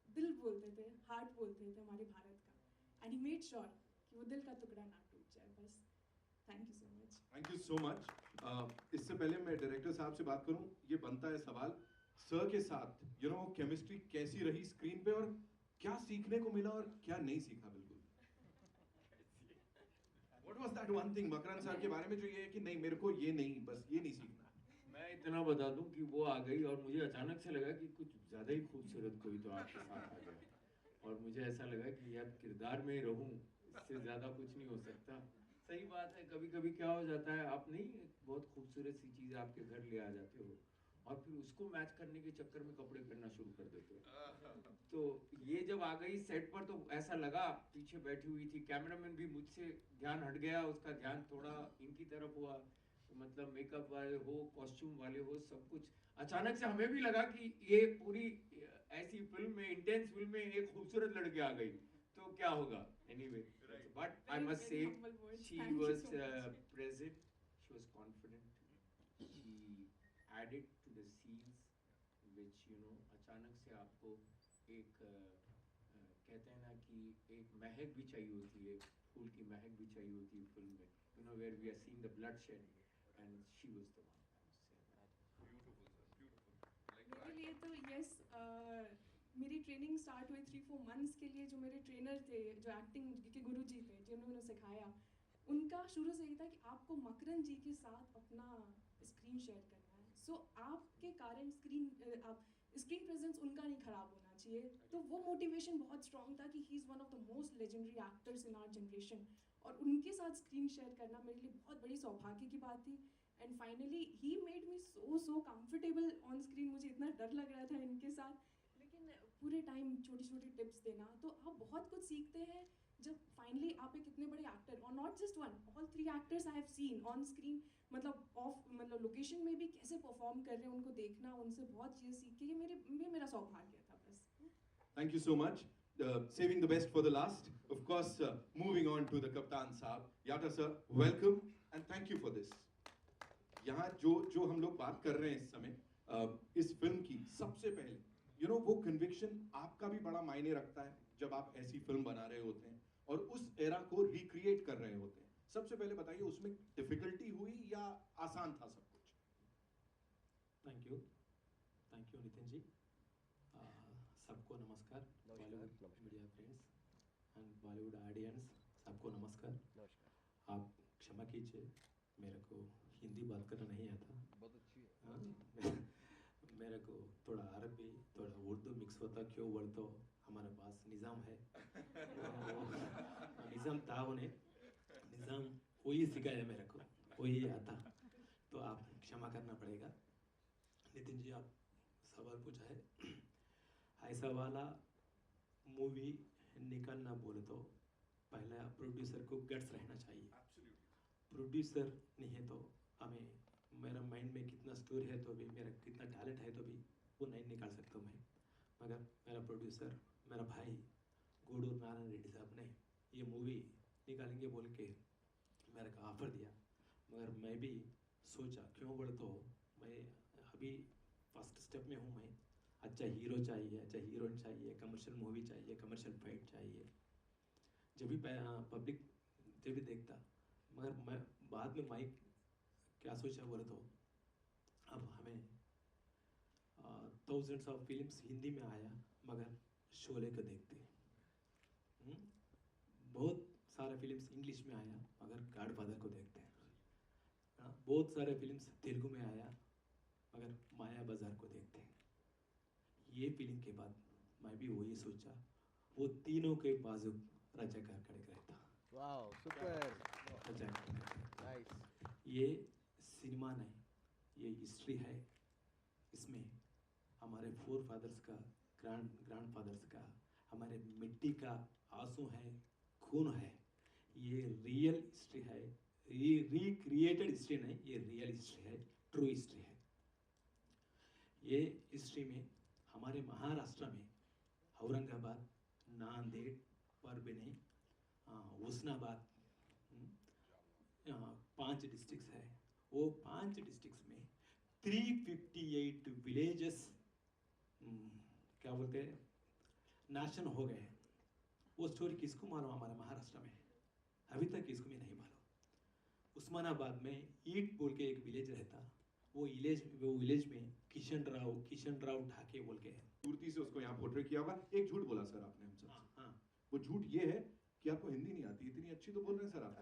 H: दिल बोलते थे, हार्ट बोलते थे हमारे भारत का, एंड ही मेड श्योर कि वो दिल का टुकड़ा ना टूट जाए। बस thank you so much.
D: Thank you so much. इससे पहले मैं डायरेक्टर साहब से बात करूं, ये बनता है सवाल सर के साथ, यू नो, केमिस्ट्री कैसी रही स्क्रीन पे और क्या सीखने को मिला और क्या नहीं सीखा? बिल्कुल what was that one thing Makarand sir के बारे में जो ये है कि नहीं मेरे को ये नहीं, बस ये नहीं सीखना।
A: मैं इतना बता दूं कि वो आ गई और मुझे अचानक से लगा कि कुछ ज़्यादा ही खूबसूरत कोई तो आपके साथ आ गया, और मुझे ऐसा लगा कि यार किरदार में रहूं, इससे ज़्यादा कुछ नहीं हो सकता। सही बात है, कभी कभी क्या हो जाता है, आप नहीं बहुत खूबसूरत सी चीज़ आपके घर ले आ जाते हो और फिर उसको मैच करने के चक्कर में कपड़े पहनना शुरू कर देते हो। तो ये जब आ गई सेट पर तो ऐसा लगा, पीछे बैठी हुई थी, कैमरामैन भी मुझसे ध्यान हट गया, उसका ध्यान थोड़ा इनकी तरफ हुआ, तो मतलब मेकअप वाले हो, कॉस्ट्यूम वाले हो, सब कुछ अचानक से हमें भी लगा कि ये पूरी ऐसी फिल्म में, इंटेंस फिल्म में एक खूबसूरत लड़की आ गई तो क्या होगा। Anyway, but I must say she was present, she was confident, she added to the scenes which you know, अचानक से आपको एक कहते हैं ना कि एक महक भी चाहिए होती है, फूल की महक भी चाहिए होती है फिल्म में, you know, where we are seeing the bloodshed, and she was the one.
H: मेरे लिए तो यस, मेरी ट्रेनिंग स्टार्ट हुई 3-4 मंथ्स के लिए। जो मेरे ट्रेनर थे, जो एक्टिंग के गुरु जी थे, जिन्होंने सिखाया, उनका शुरू से यही था कि आपको मकरन जी के साथ अपना स्क्रीन शेयर करना है। सो आपके कारण स्क्रीन प्रेजेंस उनका नहीं खराब होना चाहिए। तो वो मोटिवेशन बहुत स्ट्रॉन्ग था कि he is one of the most legendary actors in our generation, और उनके साथ स्क्रीन शेयर करना मेरे लिए बहुत बड़ी सौभाग्य की बात थी। And finally he made me so comfortable on screen. मुझे इतना डर लग रहा था इनके साथ, लेकिन पूरे टाइम छोटी छोटी टिप्स देना, तो आप बहुत कुछ सीखते हैं जब फाइनली आप एक इतने बड़े एक्टर, और not just one, all 3 actors I have seen on screen, मतलब लोकेशन में भी कैसे परफॉर्म कर रहे हैं, उनको देखना, उनसे बहुत चीज़ें सीख के, ये मेरा सौभाग्य था। बस
D: thank you so much. saving the best for the last. Of course, moving on to the Kaptan Saab. Yata sir, welcome and thank you for this. यहाँ जो हम लोग बात कर रहे हैं इस समय इस फिल्म की सबसे पहले वो कन्विक्शन आपका भी बड़ा मायने रखता है जब आप ऐसी फिल्म बना रहे होते हैं और उस एरा को रिक्रिएट कर रहे होते हैं. सबसे पहले बताइए उसमें डिफिकल्टी हुई या आसान था सब कुछ?
I: Thank you Nitin ji. सबको नमस्कार. Bollywood media friends and Bollywood audience सबको नमस्कार. आप क्षमा कीजिए मेरे को हिंदी बात करना नहीं आता.
B: बहुत अच्छी है.
I: मेरे को थोड़ा अरबी थोड़ा उर्दू मिक्स होता क्यों बोलते हो हमारे पास निज़ाम है. निज़ाम था उन्हें निज़ाम वही सिखाया मेरे को वही आता तो आप क्षमा करना पड़ेगा. नितिन जी आप सवाल पूछा है ऐसा वाला मूवी निकालना बोले तो पहले प्रोड्यूसर को गट्स रहना चाहिए. प्रोड्यूसर नहीं है तो हमें मेरा माइंड में कितना स्टोरी है तो भी मेरा कितना टैलेंट है तो भी वो नहीं निकाल सकता मैं. मगर मेरा प्रोड्यूसर मेरा भाई गूडूर नारायण रेड्डी साहब ने ये मूवी निकालेंगे बोल के मेरे को ऑफर दिया. मगर मैं भी सोचा क्यों बोले तो मैं अभी फर्स्ट स्टेप में हूँ. मैं अच्छा हीरो चाहिए अच्छा हीरोइन चाहिए कमर्शियल मूवी चाहिए कमर्शियल फाइट चाहिए जब भी पब्लिक जब भी देखता. मगर मैं बाद में माइक क्या सोचा बोले तो अब हमें थाउजेंड्स ऑफ फिल्म्स हिंदी में आया मगर शोले को देखते. बहुत सारे फिल्म्स इंग्लिश में आया मगर गॉडफादर को देखते हैं. बहुत सारे फिल्म्स तेलुगु में आया मगर माया बाजार को देखते हैं. ये फिल्म के बाद मैं भी वही सोचा वो तीनों के बाजू रजाकार खड़े रहता.
B: Wow super
I: nice. ये सिनेमा नहीं ये हिस्ट्री है. इसमें हमारे फोर फादर्स का ग्रैंड फादर्स का हमारे मिट्टी का आंसू है खून है. ये रियल हिस्ट्री है. ये रिक्रिएटेड हिस्ट्री नहीं ये रियल हिस्ट्री है ट्रू हिस्ट्री है. ये हिस्ट्री में हमारे महाराष्ट्र में औरंगाबाद नांदेड़ परभणी उस्नाबाद 5 डिस्ट्रिक्ट्स है. वो 5 डिस्ट्रिक्ट्स में 358 विलेजेस क्या बोलते हैं नाशन हो गए. वो स्टोरी किसको मालूम हमारे महाराष्ट्र में अभी तक किसको भी नहीं मालूम. उस्मानाबाद में ईट बोल के एक विलेज रहता. वो विलेज में किशन राव ठाके बोल के है.
D: पूर्ति से उसको यहाँ पोर्ट्रे किया हुआ. एक झूठ बोला सर आपने हमसे.
I: हाँ
D: वो झूठ ये है कि आपको हिंदी नहीं आती. इतनी अच्छी तो बोल रहे हैं सर आप.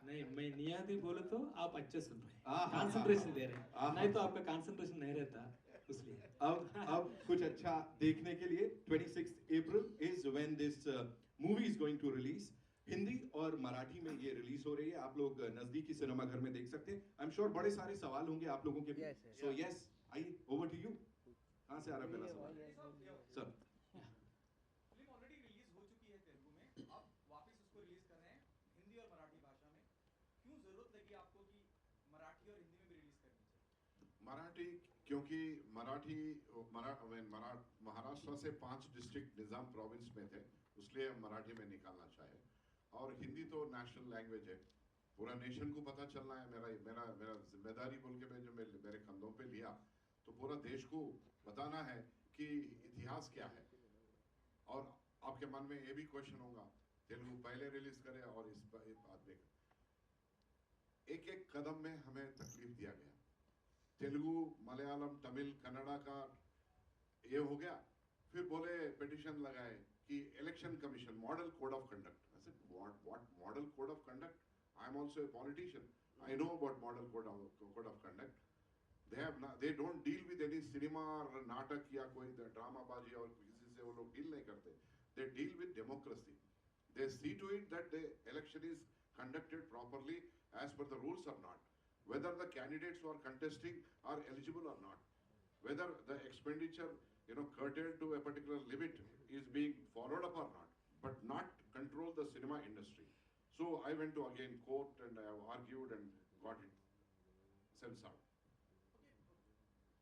I: नहीं मैं नहीं आती बोले तो आप अच्छे सुन रहे हैं कंसंट्रेशन दे रहे हैं. नहीं तो आपका कंसंट्रेशन नहीं रहता इसलिए.
D: अब कुछ अच्छा देखने के लिए 26 April is when this movie is going to release. Hindi और मराठी में ये रिलीज हो रही है. आप लोग नजदीकी सिनेमा घर में देख सकते हैं. आई एम श्योर बड़े सारे सवाल होंगे आप लोगों के भी. सो यस आइए ओवर टू यू. कहाँ से आ रहा है पहला सवाल सर?
J: फिल्म ऑलरेडी रिलीज हो चुकी है तेलुगु में. अब वापस उसको रिलीज कर रहे हैं हिंदी और मराठी भाषा में. क्यों जरूरत लगी आपको कि मराठी और हिंदी में भी रिलीज करनी चाहिए?
E: मराठी क्योंकि महाराष्ट्र से 5 डिस्ट्रिक्ट निजाम प्रोविंस में थे इसलिए हम मराठी में निकालना चाहे. और हिंदी तो नेशनल लैंग्वेज है. पूरा नेशन को पता चलना है. मेरा जिम्मेदारी बोल के मैं जो मेरे कंधों पे लिया तो पूरा देश को बताना है कि इतिहास क्या है. और आपके मन में ये भी क्वेश्चन होगा तेलुगु पहले रिलीज करे और इस बाद में. एक कदम में हमें तकलीफ दिया गया. तेलुगु मलयालम तमिल कन्नड़ा का ये हो गया. फिर बोले पिटिशन लगाए कि election commission model code of conduct. I said what model code of conduct? I am also a politician. I know about model code of conduct. They don't deal with any cinema or नाटक या कोई drama बाजी और किसी से वो लोग deal नहीं करते. They deal with democracy. They see to it that the election is conducted properly as per the rules or not. Whether the candidates who are contesting are eligible or not. Whether the expenditure curtailed to a particular limit is being followed up or not. But not control the cinema industry. So I went to again court and I have argued and got it censored.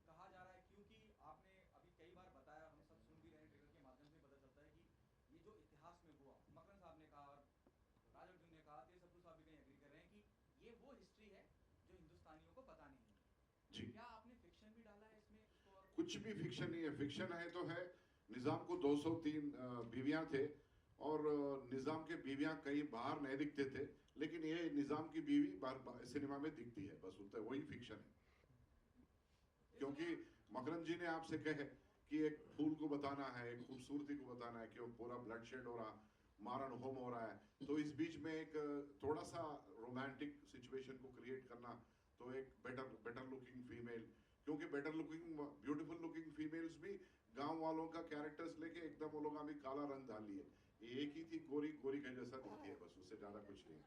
J: कहा जा रहा है क्योंकि आपने अभी कई बार बताया हम सब सुन भी रहे हैं ट्रेलर के माध्यम से पता चलता है कि को पता नहीं है।
E: जी।
J: क्या आपने फिक्शन भी डाला है इसमें इसको और
E: कुछ भी फिक्शन नहीं है, फिक्शन है तो है। निजाम को 203 बीवियां थे और निजाम के बीवियां कई बाहर नहीं दिखते थे, लेकिन ये निजाम की बीवी बार सिनेमा में दिखती है, बस उतना वही फिक्शन है। क्योंकि मकरंद जी ने आपसे कहे कि एक फूल को बताना है, एक खूबसूरती को बताना है कि वो पूरा ब्लडशेड हो रहा, मारण होम हो रहा है, तो इस बीच में एक थोड़ा सा रोमांटिक सिचुएशन को क्रिएट करना, तो एक बेटर लुकिंग फीमेल, क्योंकि better looking beautiful looking females भी गांव वालों का कैरेक्टर्स लेके एकदम वो लोग अभी काला रंग डाल लिए, एक ही थी गोरी गोरी का जैसा दिखती है, बस उससे ज्यादा कुछ नहीं।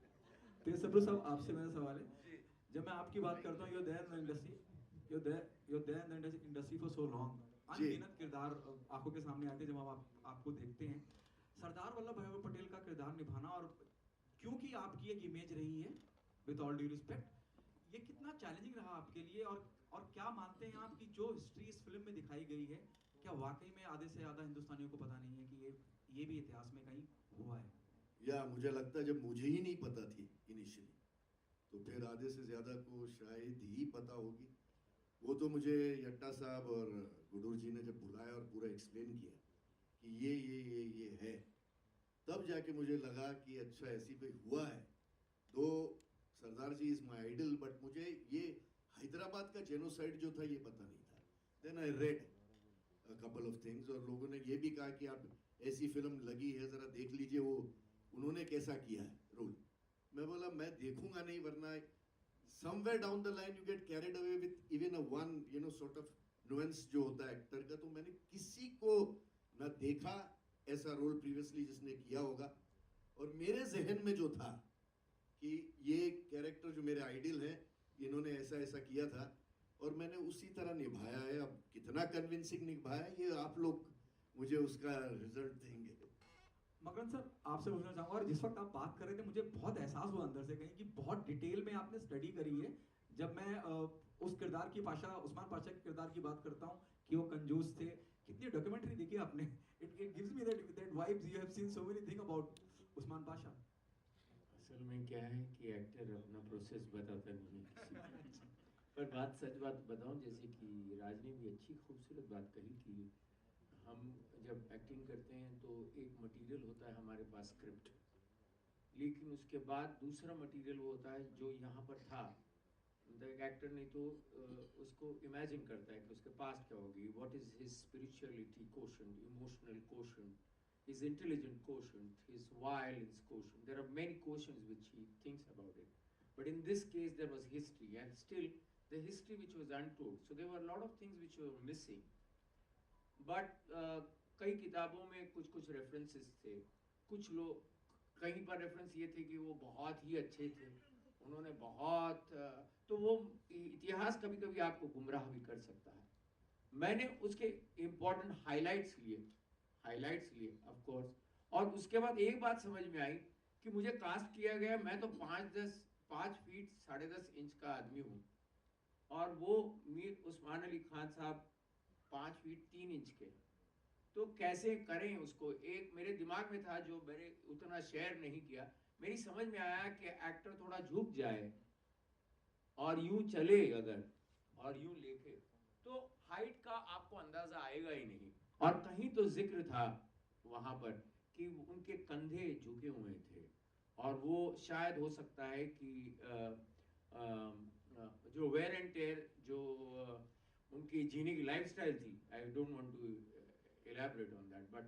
K: तो सब्रू साहब, आपसे मेरा सवाल है, जब मैं आपकी बात करता हूँ, you're there in the industry, you're there in the industry for so long, अनगिनत किरदार आंखों के सामने आते हैं जब हम आपको देखते हैं। सरदार वल्लभ भाई पटेल का किरदार निभाना, और क्योंकि आपकी एक इमेज रही है, विद ऑल ड्यू रिस्पेक्ट, ये कितना चैलेंजिंग रहा आपके लिए, और क्या मानते हैं आप कि जो हिस्ट्री इस फिल्म में दिखाई गई है, क्या वाकई में आधे से ज्यादा हिंदुस्तानियों को पता नहीं है कि ये भी इतिहास में कहीं हुआ है?
F: या मुझे लगता है जब मुझे ही नहीं पता थी इनिशियली, तो फिर आधे से ज्यादा को शायद ही पता होगी। वो तो मुझे यट्टा साहब और गुडूर जी ने जब बुलाया और पूरा एक्सप्लेन किया कि ये है, तब जाके मुझे लगा कि अच्छा ऐसी कोई हुआ है। तो सरदार जी इज माय आइडल, बट मुझे ये हैदराबाद का जेनोसाइड जो था ये पता नहीं था। Then I read a couple of things, और लोगों ने ये भी कहा कि आप ऐसी फिल्म लगी है, जरा देख लीजिए वो उन्होंने कैसा किया है रोल। मैं बोला मैं देखूंगा नहीं, वरना somewhere down the line you get carried away with even a one sort of nuance जो होता है एक्टर का। तो मैंने किसी को ना देखा ऐसा रोल प्रीवियसली जिसने किया होगा, और मेरे जहन में जो था कि ये कैरेक्टर जो मेरे आइडियल है, इन्होंने ऐसा ऐसा किया था, और मैंने उसी तरह निभाया है। अब कितना कन्विंसिंग निभाया ये आप लोग मुझे उसका रिजल्ट देंगे।
K: मकरंद सर, आपसे पूछना चाहूंगा, और जिस वक्त आप बात कर रहे थे मुझे बहुत एहसास हुआ अंदर से कहीं कि बहुत डिटेल में आपने स्टडी करी है। जब मैं उस किरदार की उस्मान पाशा के किरदार की बात करता हूँ कि वो कंजूस थे, कितनी डॉक्यूमेंट्री देखी आपने, it gives me that vibes, you have seen so many thing about Usman Pasha.
A: असल में क्या है कि एक्टर अपना प्रोसेस बताता नहीं है किसी को। पर सच बात बताऊं, जैसे कि राज ने भी अच्छी खूबसूरत बात कही कि हम जब एक्टिंग करते हैं तो एक मटेरियल होता है हमारे पास स्क्रिप्ट, लेकिन उसके बाद दूसरा मटेरियल वो होता है जो यहाँ पर था। एक एक्टर नहीं तो उसको इमेजिन करता है कि उसके पास क्या होगी, what is his spirituality quotient, emotional quotient, his intelligent quotient, his violence quotient. There are many quotients which he thinks about it. But in this case, there was history, and still the history which was untold. So there were a lot of things which were missing. But कई किताबों में कुछ references थे, कुछ लोग कहीं पर reference ये थे कि वो बहुत ही अच्छे थे, उन्होंने बहुत, तो वो इतिहास कभी कभी आपको गुमराह भी कर सकता है। मैंने उसके इम्पोर्टेंट हाइलाइट्स लिए ऑफ कोर्स, और उसके बाद एक बात समझ में आई कि मुझे कास्ट किया गया, मैं तो 5 फीट 10.5 इंच का आदमी हूँ, और वो मीर उस्मान अली खान साहब 5 फीट 3 इंच के, तो कैसे करें उसको। एक मेरे दिमाग में था जो मैंने उतना शेयर नहीं किया, मेरी समझ में आया कि एक्टर थोड़ा झुक जाए और यूं चले अगर, और यूं लेके, तो हाइट का आपको अंदाजा आएगा ही नहीं। और कहीं तो जिक्र था वहां पर कि उनके कंधे झुके हुए थे, और वो शायद हो सकता है कि जो वेयर एंड टेयर जो उनकी जीने की लाइफस्टाइल थी, I don't want to elaborate on that, but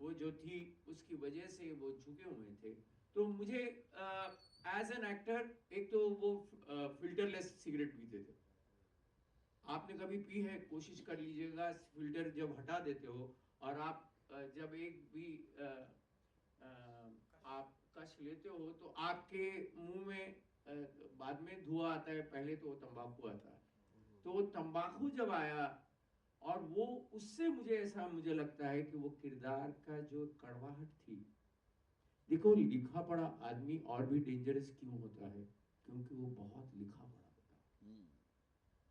A: वो जो थी उसकी वजह से वो झुके हुए थे। तो मुझे एज एन एक्टर, एक तो वो फिल्टरलेस सिगरेट पीते थे, आपने कभी पी है, कोशिश कर लीजिएगा, फिल्टर जब हटा देते हो और आप जब एक भी आप कश लेते हो तो आपके मुंह में बाद में धुआं आता है, पहले तो वो तंबाकू आता है। तो वो तंबाकू जब आया, और वो उससे मुझे लगता है कि वो किरदार का जो कड़वाहट थी, देखो लिखा पढ़ा आदमी और भी डेंजरस क्यों होता है, क्योंकि वो बहुत लिखा पढ़ा होता है,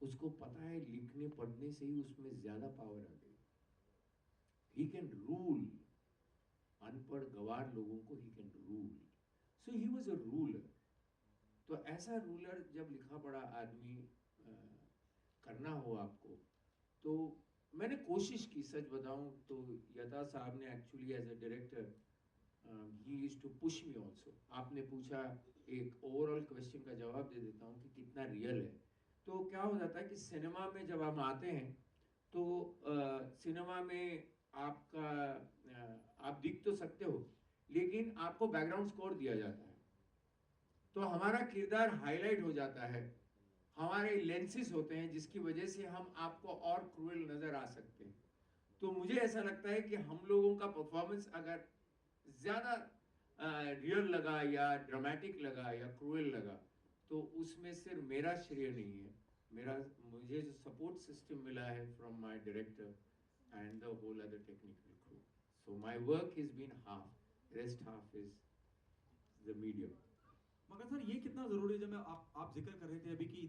A: उसको पता है लिखने पढ़ने से ही उसमें ज्यादा पावर आ गई। ही कैन रूल, अनपढ़ गवार लोगों को he can rule, so he was a ruler. तो ऐसा रूलर जब लिखा पढ़ा आदमी करना हो आपको, तो मैंने कोशिश की, सच बताऊं तो यथा साहब ने actually as a director he used to push me also. आपने पूछा, एक ओवरऑल क्वेश्चन का जवाब दे देता हूं कि कितना रियल है। तो क्या हो जाता है कि सिनेमा में जब हम आते हैं तो सिनेमा में आपका आप दिख तो सकते हो, लेकिन आपको बैकग्राउंड स्कोर दिया जाता है, तो हमारा किरदार हाईलाइट हो जाता है, हमारे लेंसेस होते हैं जिसकी वजह से हम आपको और क्रूएल नजर आ सकते हैं। तो मुझे ऐसा लगता है कि हम लोगों का परफॉर्मेंस अगर ज्यादा रियल लगा या ड्रामेटिक लगा या क्रूएल लगा, तो उसमें सिर्फ मेरा श्रेय नहीं है, मुझे जो सपोर्ट सिस्टम मिला है from my director and the whole other technical crew. So my work has been half, rest half is the medium.
K: मगर सर ये कितना जरूरी है, जब मैं आप जिक्र कर रहे थे अभी कि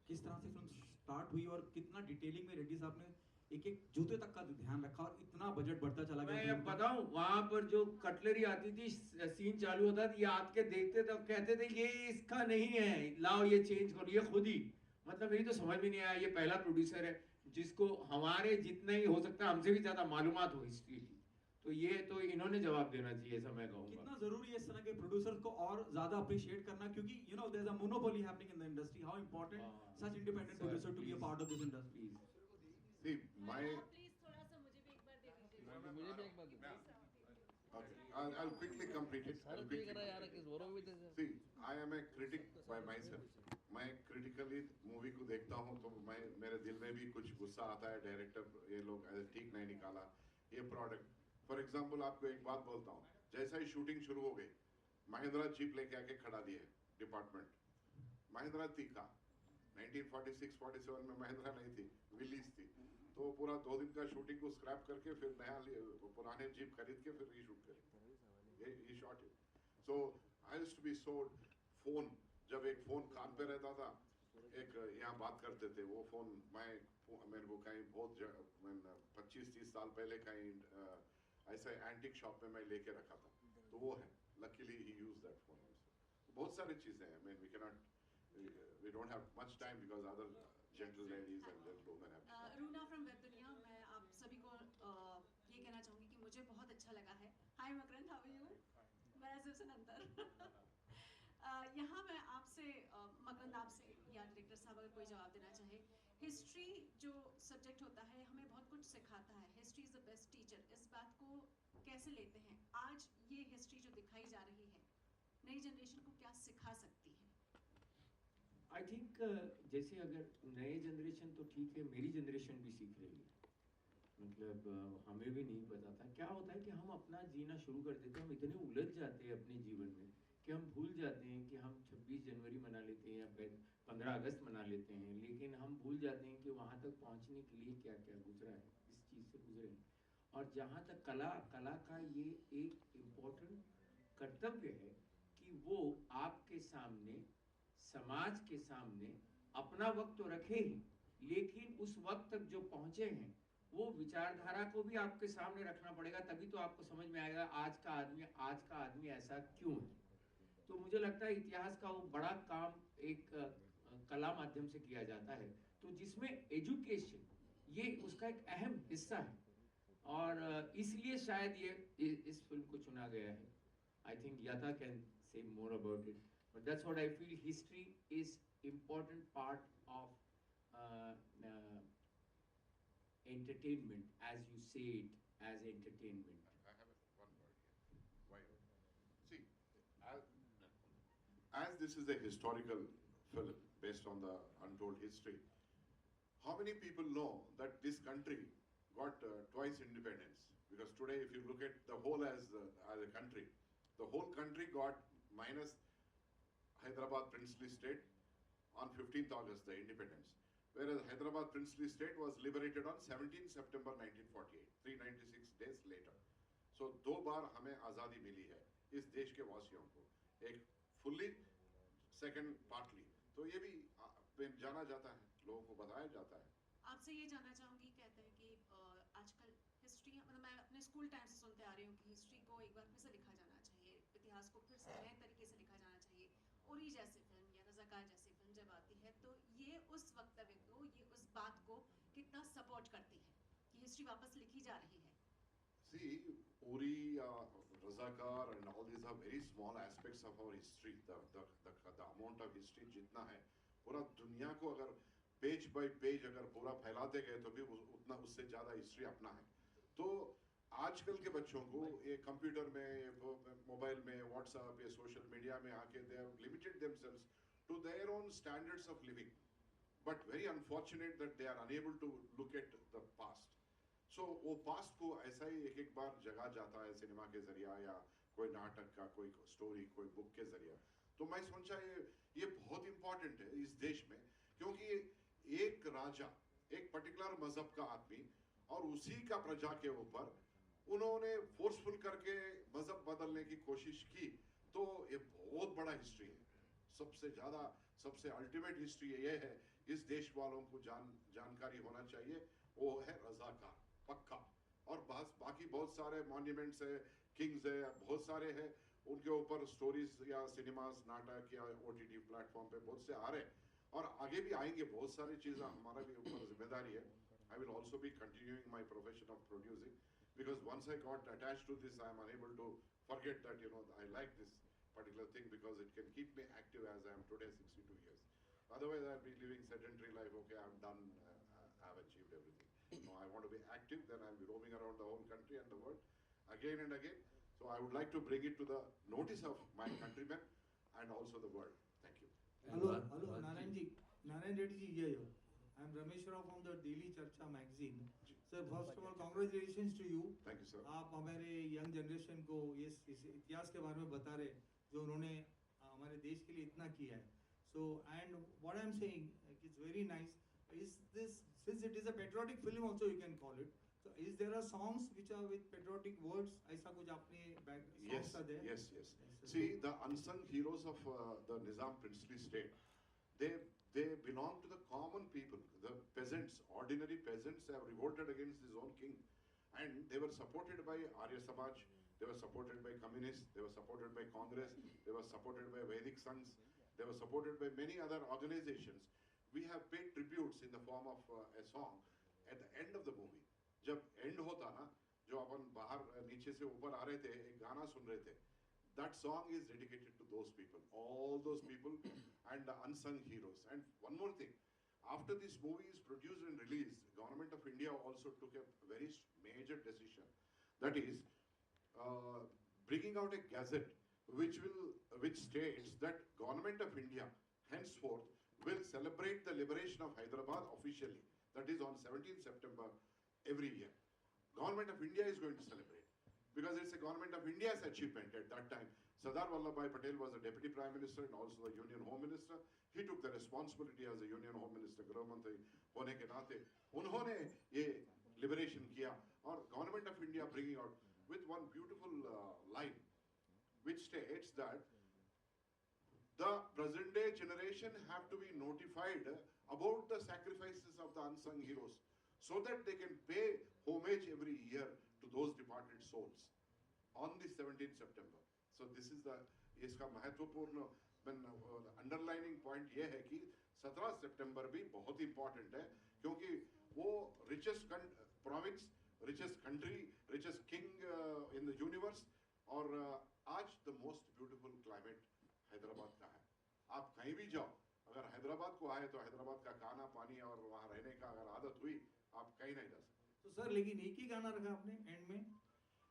K: किस तरह से फिल्म स्टार्ट हुई और कितना डिटेलिंग में रेड्डी साहब ने एक एक जूते तक का ध्यान रखा और इतना बजट बढ़ता चला गया।
A: मैं बताऊं, वहां पर जो कटलरी आती थी, सीन चालू होता था, ये आके देखते थे, कहते थे ये इसका नहीं है, लाओ ये चेंज करो, ये खुद ही। मतलब मेरी तो समझ में नहीं आया, ये पहला प्रोड्यूसर है जिसको हमारे जितना ही हो सकता है हमसे भी ज्यादा मालूमात हो हिस्ट्री की, तो ये तो इन्होंने जवाब देना चाहिए, ऐसा मैं कहूंगा।
K: कितना जरूरी है इस तरह के प्रोड्यूसर्स को और ज्यादा अप्रिशिएट करना, क्योंकि you know there is a monopoly happening in the industry. How important such independent producer to be a part of this industry.
E: See, my
L: please थोड़ा सा मुझे भी एक बार दे दीजिए।
B: मुझे भी एक बार दे।
E: okay, I'll quickly complete it.
B: Sir
E: I'll
B: भी
E: quickly
B: करा यार,
E: complete it.
B: किस वरों भी दे sir.
E: See, I am a critic by myself. मैं क्रिटिकली मूवी को देखता हूँ तो मैं मेरे दिल में भी कुछ गुस्सा आता है, डायरेक्टर ये लोग ठीक नहीं निकाला ये प्रोडक्ट। फॉर एग्जांपल आपको एक बात बोलता हूँ, जैसा ही शूटिंग शुरू हो गई, महिंद्रा जीप लेके आके खड़ा दिए डिपार्टमेंट, महिंद्रा थी का 1946-47 में महिंद्रा नहीं थी, विलीज थी, तो पूरा 2 दिन का शूटिंग को स्क्रैप करके फिर नया पुराने जीप खरीद के फिर रीशूट करें, ये शॉट है। So I used to be so phone, जब एक फोन कान पे रहता था, एक यहाँ बात करते थे, वो फोन मेरे को कहीं बहुत 25-30 साल पहले कहीं ऐसा एंटिक शॉप में मैं लेके रखा था, तो वो है, luckily he use that phone also. बहुत सारी चीजें हैं, I mean we don't have much time because other gentle ladies and gentlemen have
L: Runa from web दुनिया, मैं आप सभी को ये कहना चाहूँगी कि मुझे बहुत अच्छा लगा है। हाय मकरंद, हाउ आर यू? मैं सुसन अंतर। यहाँ मैं आपसे मकरंद, आपसे या डायरेक्टर साहब अगर कोई जवाब देना चाहे, हिस्ट्री जो सब्जेक्ट होता है हमें बहुत कुछ सिखाता है, history is the best teacher, इस बात को कैसे लेते हैं? आज ये हिस्ट्री जो दिखाई जा रही है नई जनरेशन को क्या सिखा सकती है?
A: आई थिंक जैसे अगर नए जनरेशन तो ठीक है, मेरी जनरेशन भी सीख रही है, मतलब हमें भी नहीं पता था क्या होता है कि हम अपना जीना शुरू कर देते हैं, हम इतने उलझ जाते हैं अपने जीवन में कि हम भूल जाते हैं कि हम 26 जनवरी मना लेते हैं या 15 अगस्त मना लेते हैं, लेकिन हम भूल जाते हैं कि वहाँ तक पहुँचने के लिए क्या क्या गुजरा है, इस चीज़ से गुजरे हैं। और जहाँ तक कला का ये एक इम्पोर्टेंट कर्तव्य है कि वो आपके सामने, समाज के सामने अपना वक्त तो रखे ही, लेकिन उस वक्त तक जो पहुँचे हैं वो विचारधारा को भी आपके सामने रखना पड़ेगा, तभी तो आपको समझ में आएगा आज का आदमी ऐसा क्यों है। तो मुझे लगता है इतिहास का वो बड़ा काम एक कला माध्यम से किया जाता है, तो जिसमें एजुकेशन ये उसका एक अहम हिस्सा है, और इसलिए शायद ये इस फिल्म को चुना गया है। आई थिंक याता can say more about it, but that's what I feel, history is important part of entertainment, as you say it, as entertainment.
E: I have one word here. Why? See, as this is a historical film based on the untold history, how many people know that this country got twice independence? Because today, if you look at the whole as a country, the whole country got minus Hyderabad Princely State on 15th August, the independence. Whereas Hyderabad Princely State was liberated on 17 September 1948, 396 days later. So 2 बार हमें आज़ादी मिली है इस देश के वासियों को, एक fully, second partly. तो ये भी जाना जाता है, लोगों को बताया जाता है।
L: आपसे ये जानना चाहूँगी, कहते हैं कि आजकल हिस्ट्री, मतलब मैं अपने स्कूल टाइम से सुनते आ रही हूँ कि हिस्ट्री को एक बार फिर से लिखा जाना चाहिए, इतिहास को फिर से नए तरीके से लिखा जाना चाहिए। उरी जैसी फिल्म या रज़ाकार जैसी फिल्म जब आती है तो ये उस वक्तव्य को, ये उस बात को कितना सपोर्ट करती है कि हिस्ट्री वापस लिखी जा रही है?
E: See, Uri, Razakar, and all these are very small aspects of our history. The amount of history जितना है, पूरा दुनिया को अगर पेज बाय पेज अगर पूरा फैलाते गए तो भी उतना उससे ज़्यादा हिस्ट्री अपना है. तो आजकल के बच्चों को ये कंप्यूटर में, मोबाइल में, व्हाट्सएप, ये सोशल मीडिया में आके they have limited themselves to their own standards of living. But very unfortunate that they are unable to look at the past. So वो पास्ट को ऐसा ही एक एक बार जगा जाता है सिनेमा के जरिया या कोई नाटक का, कोई स्टोरी, कोई बुक के जरिया. तो मैं सोचा ये बहुत इंपॉर्टेंट है इस देश में, क्योंकि एक राजा, एक पर्टिकुलर मजहब का आदमी और उसी का प्रजा के ऊपर उन्होंने फोर्सफुल करके मजहब बदलने की कोशिश की. तो ये बहुत बड़ा हिस्ट्री है. सबसे ज्यादा, सबसे अल्टीमेट हिस्ट्री ये है, इस देश वालों को जानकारी होना चाहिए, वो है रजाकार पक्का. और बाकी बहुत सारे मॉन्यूमेंट्स है, किंग्स है, बहुत सारे हैं, उनके ऊपर स्टोरीज या सिनेमास, नाटक या OTT प्लेटफॉर्म पे बहुत से आ रहे हैं और आगे भी आएंगे. बहुत सारी चीजें हमारा भी ऊपर जिम्मेदारी है. I will also be continuing my profession of producing because once I got attached to this, I am unable to forget that, you know, I like this particular thing because it can keep me active as I am today, 62 years. Otherwise, I'll be living sedentary life. Okay, I'm done. I've achieved everything. No, I want to be active. Then I'll be roaming around the whole country and the world again and again. So I would like to bring it to the notice of my countrymen and also the world. Thank you.
K: Hello, Narayan ji. Narayan Reddy ji here. I am Ramesh Rao from the Daily Charcha magazine. Sir, first of all, congratulations to you.
E: Thank you, sir.
K: आप हमारे young generation को इस इतिहास के बारे में बता रहे, जो उन्होंने हमारे देश के लिए इतना किया है. So, and what I am saying, it's very nice. Is this, since it is a patriotic film also you can call it, so is there are songs which are with patriotic words? ऐसा कुछ आपने songs are there?
E: Yes. See, the unsung heroes of the Nizam princely state, they belong to the common people. The peasants, ordinary peasants, have revolted against his own king, and they were supported by Arya Samaj, they were supported by communists, they were supported by Congress, they were supported by Vedic Sanghs, they were supported by many other organizations. We have paid tributes in the form of a song at the end of the movie. जब end होता ना, जो अपन बाहर नीचे से ऊपर आ रहे थे, एक गाना सुन रहे थे. That song is dedicated to those people, all those people and the unsung heroes. And one more thing, after this movie is produced and released, Government of India also took a very major decision. That is, bringing out a gazette which states that Government of India henceforth will celebrate the liberation of Hyderabad officially. That is on 17th September every year. Government of India is going to celebrate because it's a Government of India's achievement at that time. Sardar Vallabhbhai Patel was the Deputy Prime Minister and also the Union Home Minister. He took the responsibility as a Union Home Minister, Grah Mantri होने के नाते उन्होंने ये liberation किया. और Government of India bringing out with one beautiful line which states that the present day generation have to be notified about the sacrifices of the unsung heroes so that they can pay homage every year to those departed souls on the 17th September. So this is the, इसका महत्वपूर्ण underlining point ये है कि 17 सितंबर भी बहुत important है क्योंकि वो richest province, richest country, richest king in the universe और आज the most beautiful climate Hyderabad का है. आप कहीं भी जाओ, अगर हैदराबाद को आए तो हैदराबाद का खाना पानी और वहाँ रहने का अगर आदत हुई, आप कहीं नहीं जा सकते.
K: तो सर लेकिन एक ही गाना रखा आपने एंड में,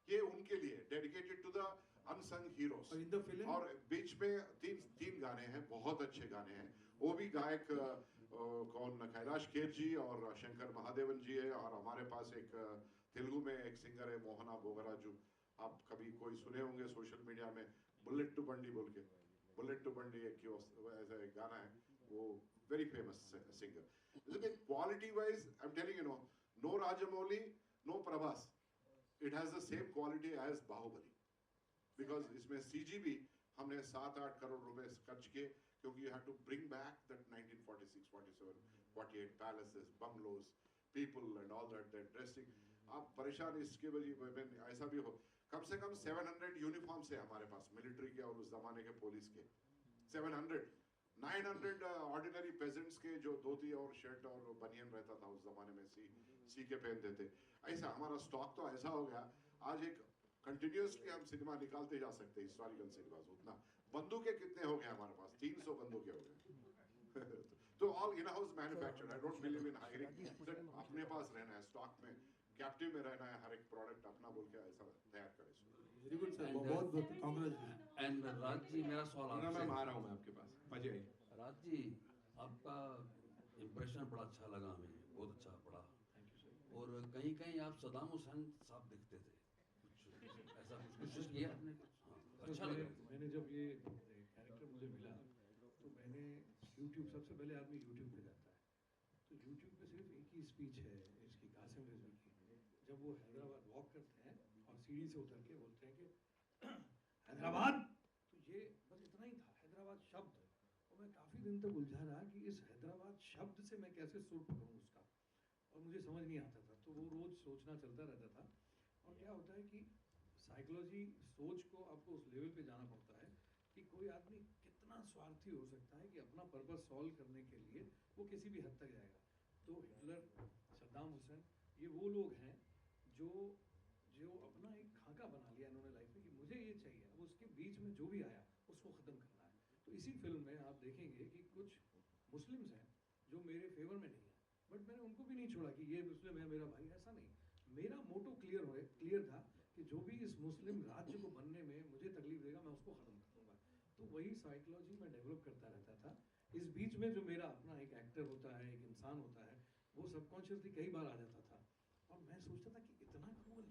E: ये उनके लिए dedicated to the unsung heroes.
K: और इन द फिल्म
E: और बीच में तीन गाने हैं, बहुत अच्छे गाने हैं. वो भी गायक कौन, कैलाश खेर जी और शंकर महादेवन जी है. और हमारे पास एक तेलुगु में एक सिंगर है मोहना बोगराजू. आप कभी कोई सुने होंगे सोशल मीडिया में, बुलेट टू बंडी बोल के. बुलेट टू बंडी ऐसा एक गाना है, वो very famous singer. Quality wise I am telling you know, no Rajamouli, no Prabhas. It has the same quality as Bahubali. Because इसमें CG भी हमने 7-8 करोड़ रुपए खर्च किए क्योंकि you have to bring back that 1946, 47, 48 palaces, bungalows, people and all that dressing. आप परेशान इसके वजह में ऐसा भी हो, कम से कम 700 यूनिफॉर्म्स है हमारे पास मिलिट्री के और उस जमाने के पुलिस के. 700 900 ऑर्डिनरी पेजेंट्स के जो धोती और शर्ट और बनियन रहता था उस जमाने में सी के पहनते थे, ऐसा हमारा स्टॉक तो ऐसा हो गया आज एक कंटिन्यूसली हम सिनेमा निकालते जा सकते हैं, हिस्टोरिकल सिनेमास। उतना बंदूकें कितने हो गए हमारे पास, 300 बंदूकें हो गए तो all in house manufactured. I don't believe in hiring, अपने पास रहना है, स्टॉक में कैप्टिव में रहना है, हर एक प्रोडक्ट अपना बोल के ऐसा तैयार करें।
D: वेरी गुड सर, बहुत बहुत कांग्रेचुलेशन।
M: एंड राज जी, मेरा सवाल
D: ना
M: आपसे।
D: मैं आ रहा हूं मैं आपके पास, अजय।
M: राज जी, आपका इम्प्रेशन बड़ा अच्छा लगा हमें, बहुत अच्छा पड़ा। और कहीं कहीं आप सदाम हुसैन साहब दिखते थे, कुछ ऐसा कुछ कोशिश किया आपने? अच्छा लगा।
G: मैंने जब ये कैरेक्टर मुझे मिला तो मैंने YouTube, सबसे पहले आदमी YouTube पे जाता है, तो YouTube पे सिर्फ एक ही स्पीच है इसकी, कासिम रिजवी की, जब वो हैदराबाद वॉक करते हैं और सीढ़ी से उतर के बोलते हैं कि हैदराबाद, तो ये बस इतना ही था, हैदराबाद शब्द। और मैं काफ़ी दिन तक उलझा रहा कि इस हैदराबाद शब्द से मैं कैसे सुर पकड़ूँ उसका, और मुझे समझ नहीं आता था, तो वो रोज़ सोचना चलता रहता था। और क्या होता है कि साइकोलॉजी सोच को आपको उस लेवल पे जाना पड़ता है कि कोई आदमी कितना स्वार्थी हो सकता है कि अपना पर्पस सॉल्व करने के लिए वो किसी भी हद तक जाएगा। तो हिटलर, सद्दाम हुसैन, ये वो लोग हैं जो जो अपना एक खाका बना लिया इन्होंने लाइफ में कि मुझे ये चाहिए, अब उसके बीच में जो भी आया उसको ख़त्म करना है। तो इसी फिल्म में आप देखेंगे कि कुछ मुस्लिम्स हैं जो मेरे फेवर में नहीं है, बट मैंने उनको भी नहीं छोड़ा कि ये मुस्लिम है मेरा भाई, ऐसा नहीं। मेरा मोटो क्लियर था कि जो भी इस मुस्लिम राज्य को बनने में मुझे तकलीफ देगा मैं उसको ख़त्म कर दूंगा। तो वही साइकोलॉजी मैं डेवलप करता रहता था। इस बीच में जो मेरा अपना एक एक्टर होता है, एक इंसान होता है, वो सबकॉन्शियसली कई बार आ जाता था और मैं सोचता था कि इतना क्रूल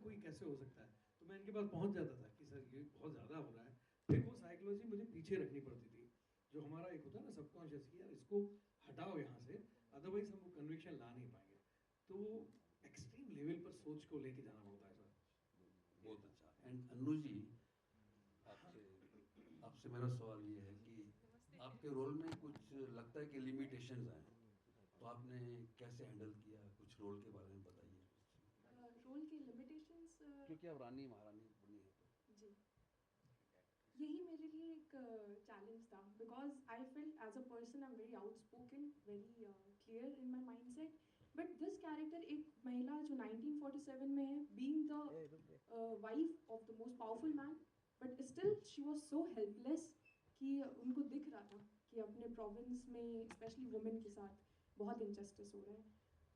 G: कोई कैसे हो सकता है। तो मैं इनके पास पहुंच जाता था कि सर ये बहुत ज़्यादा हो रहा है। फिर वो साइकोलॉजी मुझे पीछे रखनी पड़ती थी, जो हमारा एक होता है ना सबकॉन्शियस की, यार इसको हटाओ यहाँ से, अदरवाइज हम वो कन्विक्शन ला नहीं पाएंगे। तो एक्सट्रीम लेवल पर सोच को लेके जाना पड़ता है सर।
M: बहुत अच्छा। एंड अन्नू जी, आपसे मेरा सवाल ये है कि आपके रोल में कुछ लगता है कि लिमिटेशंस हैं, तो आपने कैसे हैंडल किया? कुछ रोल के बारे में बताइए।
H: रोल की लिमिटेशंस,
M: क्योंकि आप रानी महारानी बनी है तो
H: जी, यही मेरे लिए एक चैलेंज था, because I feel as a person I am very outspoken, very clear in my mindset, but this character एक महिला जो 1947 में है, being the wife of the most powerful man, but still she was so helpless कि उनको दिख रहा था कि अपने प्रोविंस में स्पेशली वुमेन के साथ बहुत इनजस्टिस हो रहा है।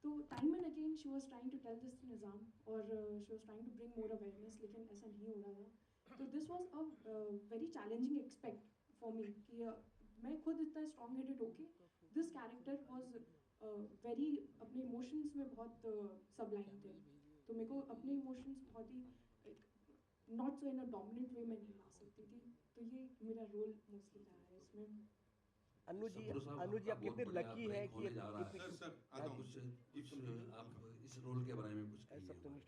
H: तो time and again she was trying to tell this to Nizam और she was trying to bring more awareness, लेकिन ऐसा नहीं हो रहा था। तो this was a very challenging expect for me कि मैं खुद इतना स्ट्रॉन्ग हेडेड होके, दिस कैरेक्टर वाज वेरी अपने इमोशंस में बहुत सबलाइन थे, तो मेरे को अपने इमोशंस बहुत ही not so in a dominant वे में नहीं ला सकती थी। तो ये मेरा रोल मोस्टली रहा है इसमें।
M: अन्नू जी आप कितने लकी है कि सर आप इस रोल के बारे में कुछ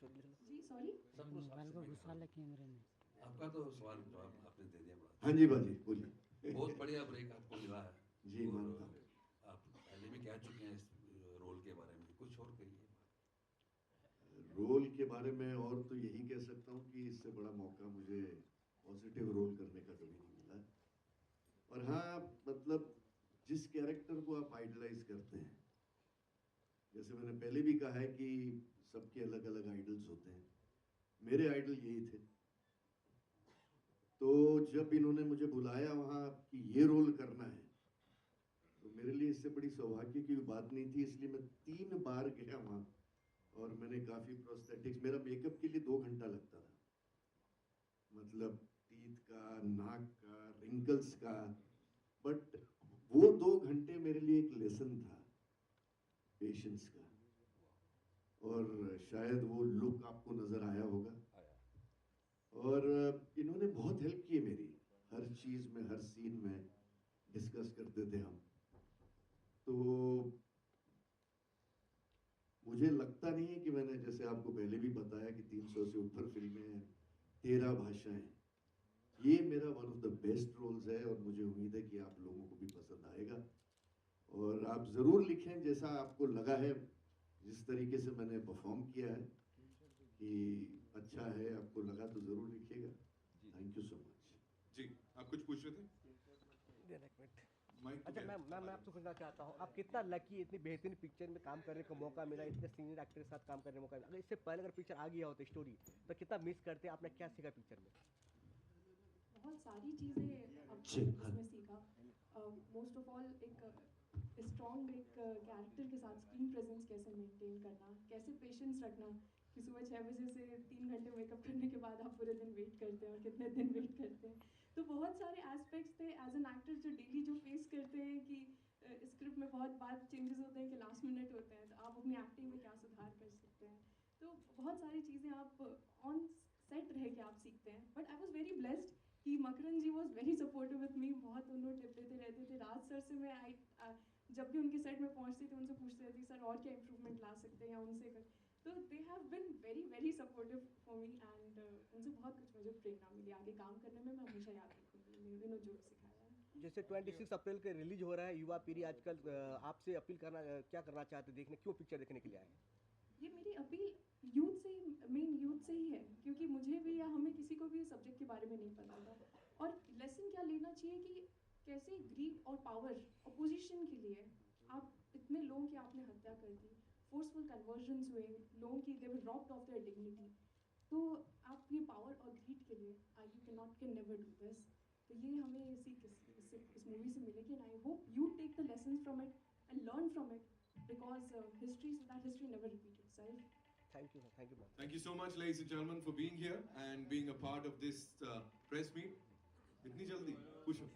M: कहिए।
H: जी सॉरी,
M: आपका तो सवाल जवाब आपने दे दिया बड़ा।
F: हाँ जी बाजी बोलिए।
M: बहुत बढ़िया ब्रेक आपको मिला है
F: जी, मानता हूँ।
M: आप पहले भी कह चुके हैं इस रोल के बारे में, कुछ और कहिए।
F: रोल के बारे में और तो यही कह सकता हूँ कि इससे बड़ा मौका मुझे पॉजिटिव रोल करने का कभी नहीं मिला। और हाँ, मतलब जिस कैरेक्टर को आप आइडलाइज करते हैं, जैसे मैंने पहले भी कहा है कि सबके अलग अलग आइडल्स होते हैं, मेरे आइडल यही थे। तो जब इन्होंने मुझे बुलाया वहाँ कि ये रोल करना है, तो मेरे लिए इससे बड़ी सौभाग्य की बात नहीं थी, इसलिए मैं 3 बार गया वहाँ और मैंने काफ़ी प्रोस्थेटिक्स, मेरा मेकअप के लिए 2 घंटा लगता था, मतलब टीथ का, नाक का, रिंकल्स का, बट वो 2 घंटे मेरे लिए एक लेसन था पेशेंस का। और शायद वो लुक आपको नज़र आया होगा। और इन्होंने बहुत हेल्प की मेरी, हर चीज़ में, हर सीन में डिस्कस करते थे हम। तो मुझे लगता नहीं है कि मैंने, जैसे आपको पहले भी बताया कि 300 से ऊपर फिल्में हैं, 13 भाषाएं, ये मेरा one of the best roles है और मुझे उम्मीद है कि आप लोगों को भी पसंद आएगा। और आप ज़रूर लिखें जैसा आपको लगा है, जिस तरीके से मैंने परफॉर्म किया है, कि अच्छा है, आपको लगा तो ज़रूर लिखिएगा। Thank you so much.
D: जी, आप कुछ पूछ रहे थे?
N: अच्छा मैं आपसे पूछना चाहता हूँ, आप कितना लकी, इतनी बेहतरीन पिक्चर में काम करने का मौका मिला, इतने सीनियर एक्टर के साथ काम करने का मौका मिला। अगर इससे पहले अगर पिक्चर आ गया होता स्टोरी, तो कितना मिस करते, आपने क्या सीखा पिक्चर में?
H: बहुत सारी चीज़ें अब इसमें सीखा। मोस्ट ऑफ ऑल एक स्ट्रॉन्ग एक कैरेक्टर के साथ स्क्रीन प्रेजेंस कैसे मेंटेन करना, कैसे पेशेंस रखना कि सुबह 6 बजे से 3 घंटे मेकअप करने के बाद आप पूरे दिन वेट करते हैं और कितने दिन वेट करते हैं। तो बहुत सारे एस्पेक्ट्स थे एज एन एक्टर जो डेली जो फेस करते हैं कि स्क्रिप्ट में बहुत बार चेंजेस होते हैं कि लास्ट मिनट होते हैं, तो आप अपनी एक्टिंग में क्या सुधार कर सकते हैं। तो बहुत सारी चीज़ें आप ऑन सेट रह के आप सीखते हैं। But I was very blessed कि Makarand ji was very supportive with me. बहुत उन्होंने टिप देते रहते थे। राज सर से मैं जब भी उनके सेट में पहुंचती थी उनसे पूछते रहती सर और क्या इम्प्रूवमेंट ला सकते हैं या उनसे कर। तो they have been very very supportive for me and उनसे बहुत कुछ मुझे प्रेरणा मिली आगे काम करने में। मैं हमेशा याद रखूँगी उन्होंने जो सिखाया है।
N: जैसे 26 अप्रैल के रिलीज हो रहा है, युवा पीढ़ी आजकल आपसे अपील करना, क्या करना चाहते, देखने क्यों पिक्चर देखने के लिए आए?
H: ये मेरी अपील यूथ से ही, मेन यूथ से ही है, क्योंकि मुझे भी या हमें किसी को भी सब्जेक्ट के बारे में नहीं पता था। और लेसन क्या लेना चाहिए कि कैसे ग्रीड और पावर अपोजिशन के लिए आप इतने लोगों की आपने हत्या कर दी, फोर्सफुल कन्वर्जन्स हुए, लोगों की दे वर रॉब्ड ऑफ देयर डिग्निटी। तो आप ये पावर और ग्रीड के लिए कैन नेवर डू दिस। तो ये हमें सीख इस मूवी से मिलेगी and I hope you take the lessons from it and learn from it because history, so that history never repeat itself.
N: Thank you, thank you,
D: Thank you so much, ladies and gentlemen, for being here and being a part of this press meet. इतनी जल्दी खुश हो?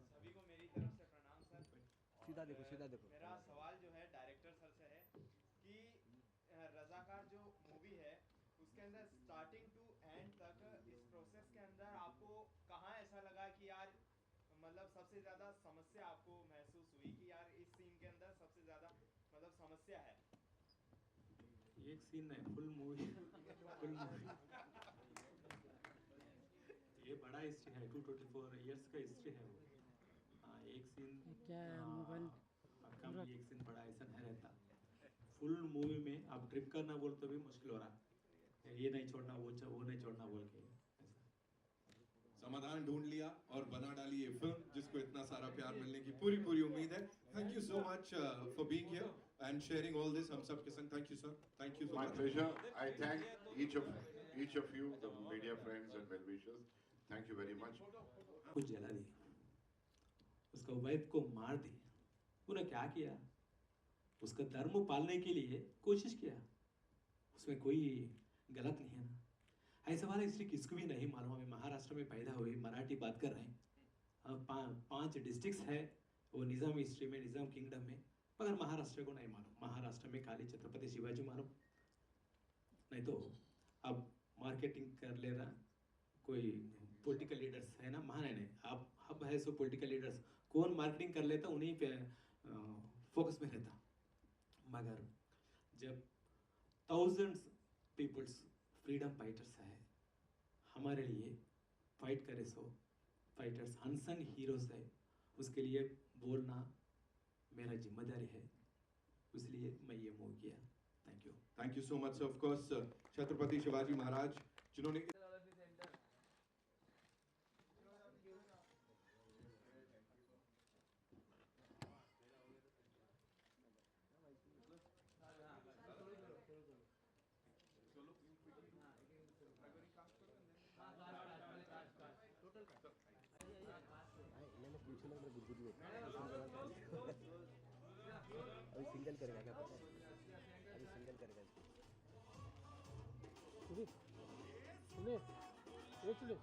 J: सभी को मेरी तरफ से प्रणाम सर।
N: सीधा देखो, सीधा देखो।
J: मेरा सवाल जो है डायरेक्टर सर से है कि रज़ाकार जो मूवी है उसके अंदर स्टार्टिंग टू एंड तक इस प्रोसेस के अंदर आपको कहाँ ऐसा लगा कि यार मतलब सबसे ज़्यादा समस्या आपको महसूस हुई कि यार इस सीन के अंदर सबसे ज़्यादा मतलब समस्या है?
I: एक सीन नहीं, फुल मूवी फुल मूवी। ये बड़ा हिस्ट्री है, 224 इयर्स का हिस्ट्री है वो। हाँ, एक सीन कम, एक सीन बड़ा ऐसा नहीं रहता। फुल मूवी में आप ट्रिप करना बोल तो भी मुश्किल हो रहा, ये नहीं छोड़ना वो नहीं छोड़ना बोल के।
D: समाधान ढूंढ लिया और बना डाली ये फिल्म जिसको इतना सारा प्यार मिलने की पूरी उम्मीद है। Thank you so much for being here and sharing all this. हम सब के संग thank you sir, thank you so much.
E: My pleasure. I thank each of you, the media friends and well-wishers. Thank you very much.
I: कुछ जला दी, उसका wife को मार दी। उन्होंने क्या किया? उसका धर्म पालने के लिए कोशिश किया, उसमें कोई गलत नहीं है ना। ऐसा वाला हिस्ट्री किसको भी नहीं मालूम। हमें महाराष्ट्र में पैदा हुए, मराठी बात कर रहे हैं। 5 डिस्ट्रिक्ट्स है वो निज़ाम हिस्ट्री में, निज़ाम किंगडम में, मगर महाराष्ट्र को नहीं मालूम। महाराष्ट्र में खाली छत्रपति शिवाजी मालूम। नहीं तो अब मार्केटिंग कर ले रहा कोई पॉलिटिकल लीडर्स है ना, महान है अब है सो पॉलिटिकल लीडर्स कौन मार्केटिंग कर लेता उन्हीं पे फोकस में रहता। मगर जब थाउजेंड्स पीपल्स फ्रीडम फाइटर्स है हमारे लिए फाइट करे, सो फाइटर्स अनसंग हीरोज है, उसके लिए बोलना मेरा जिम्मेदारी है, इसलिए मैं ये मूव किया।
D: Thank you so much. Of course Chhatrapati Shivaji Maharaj जिन्होंने
N: मैंने पूछा ना गुरगुरी अभी सिंगल करेगा क्या पता है, अभी सिंगल करेगा। सुनिए सुनिए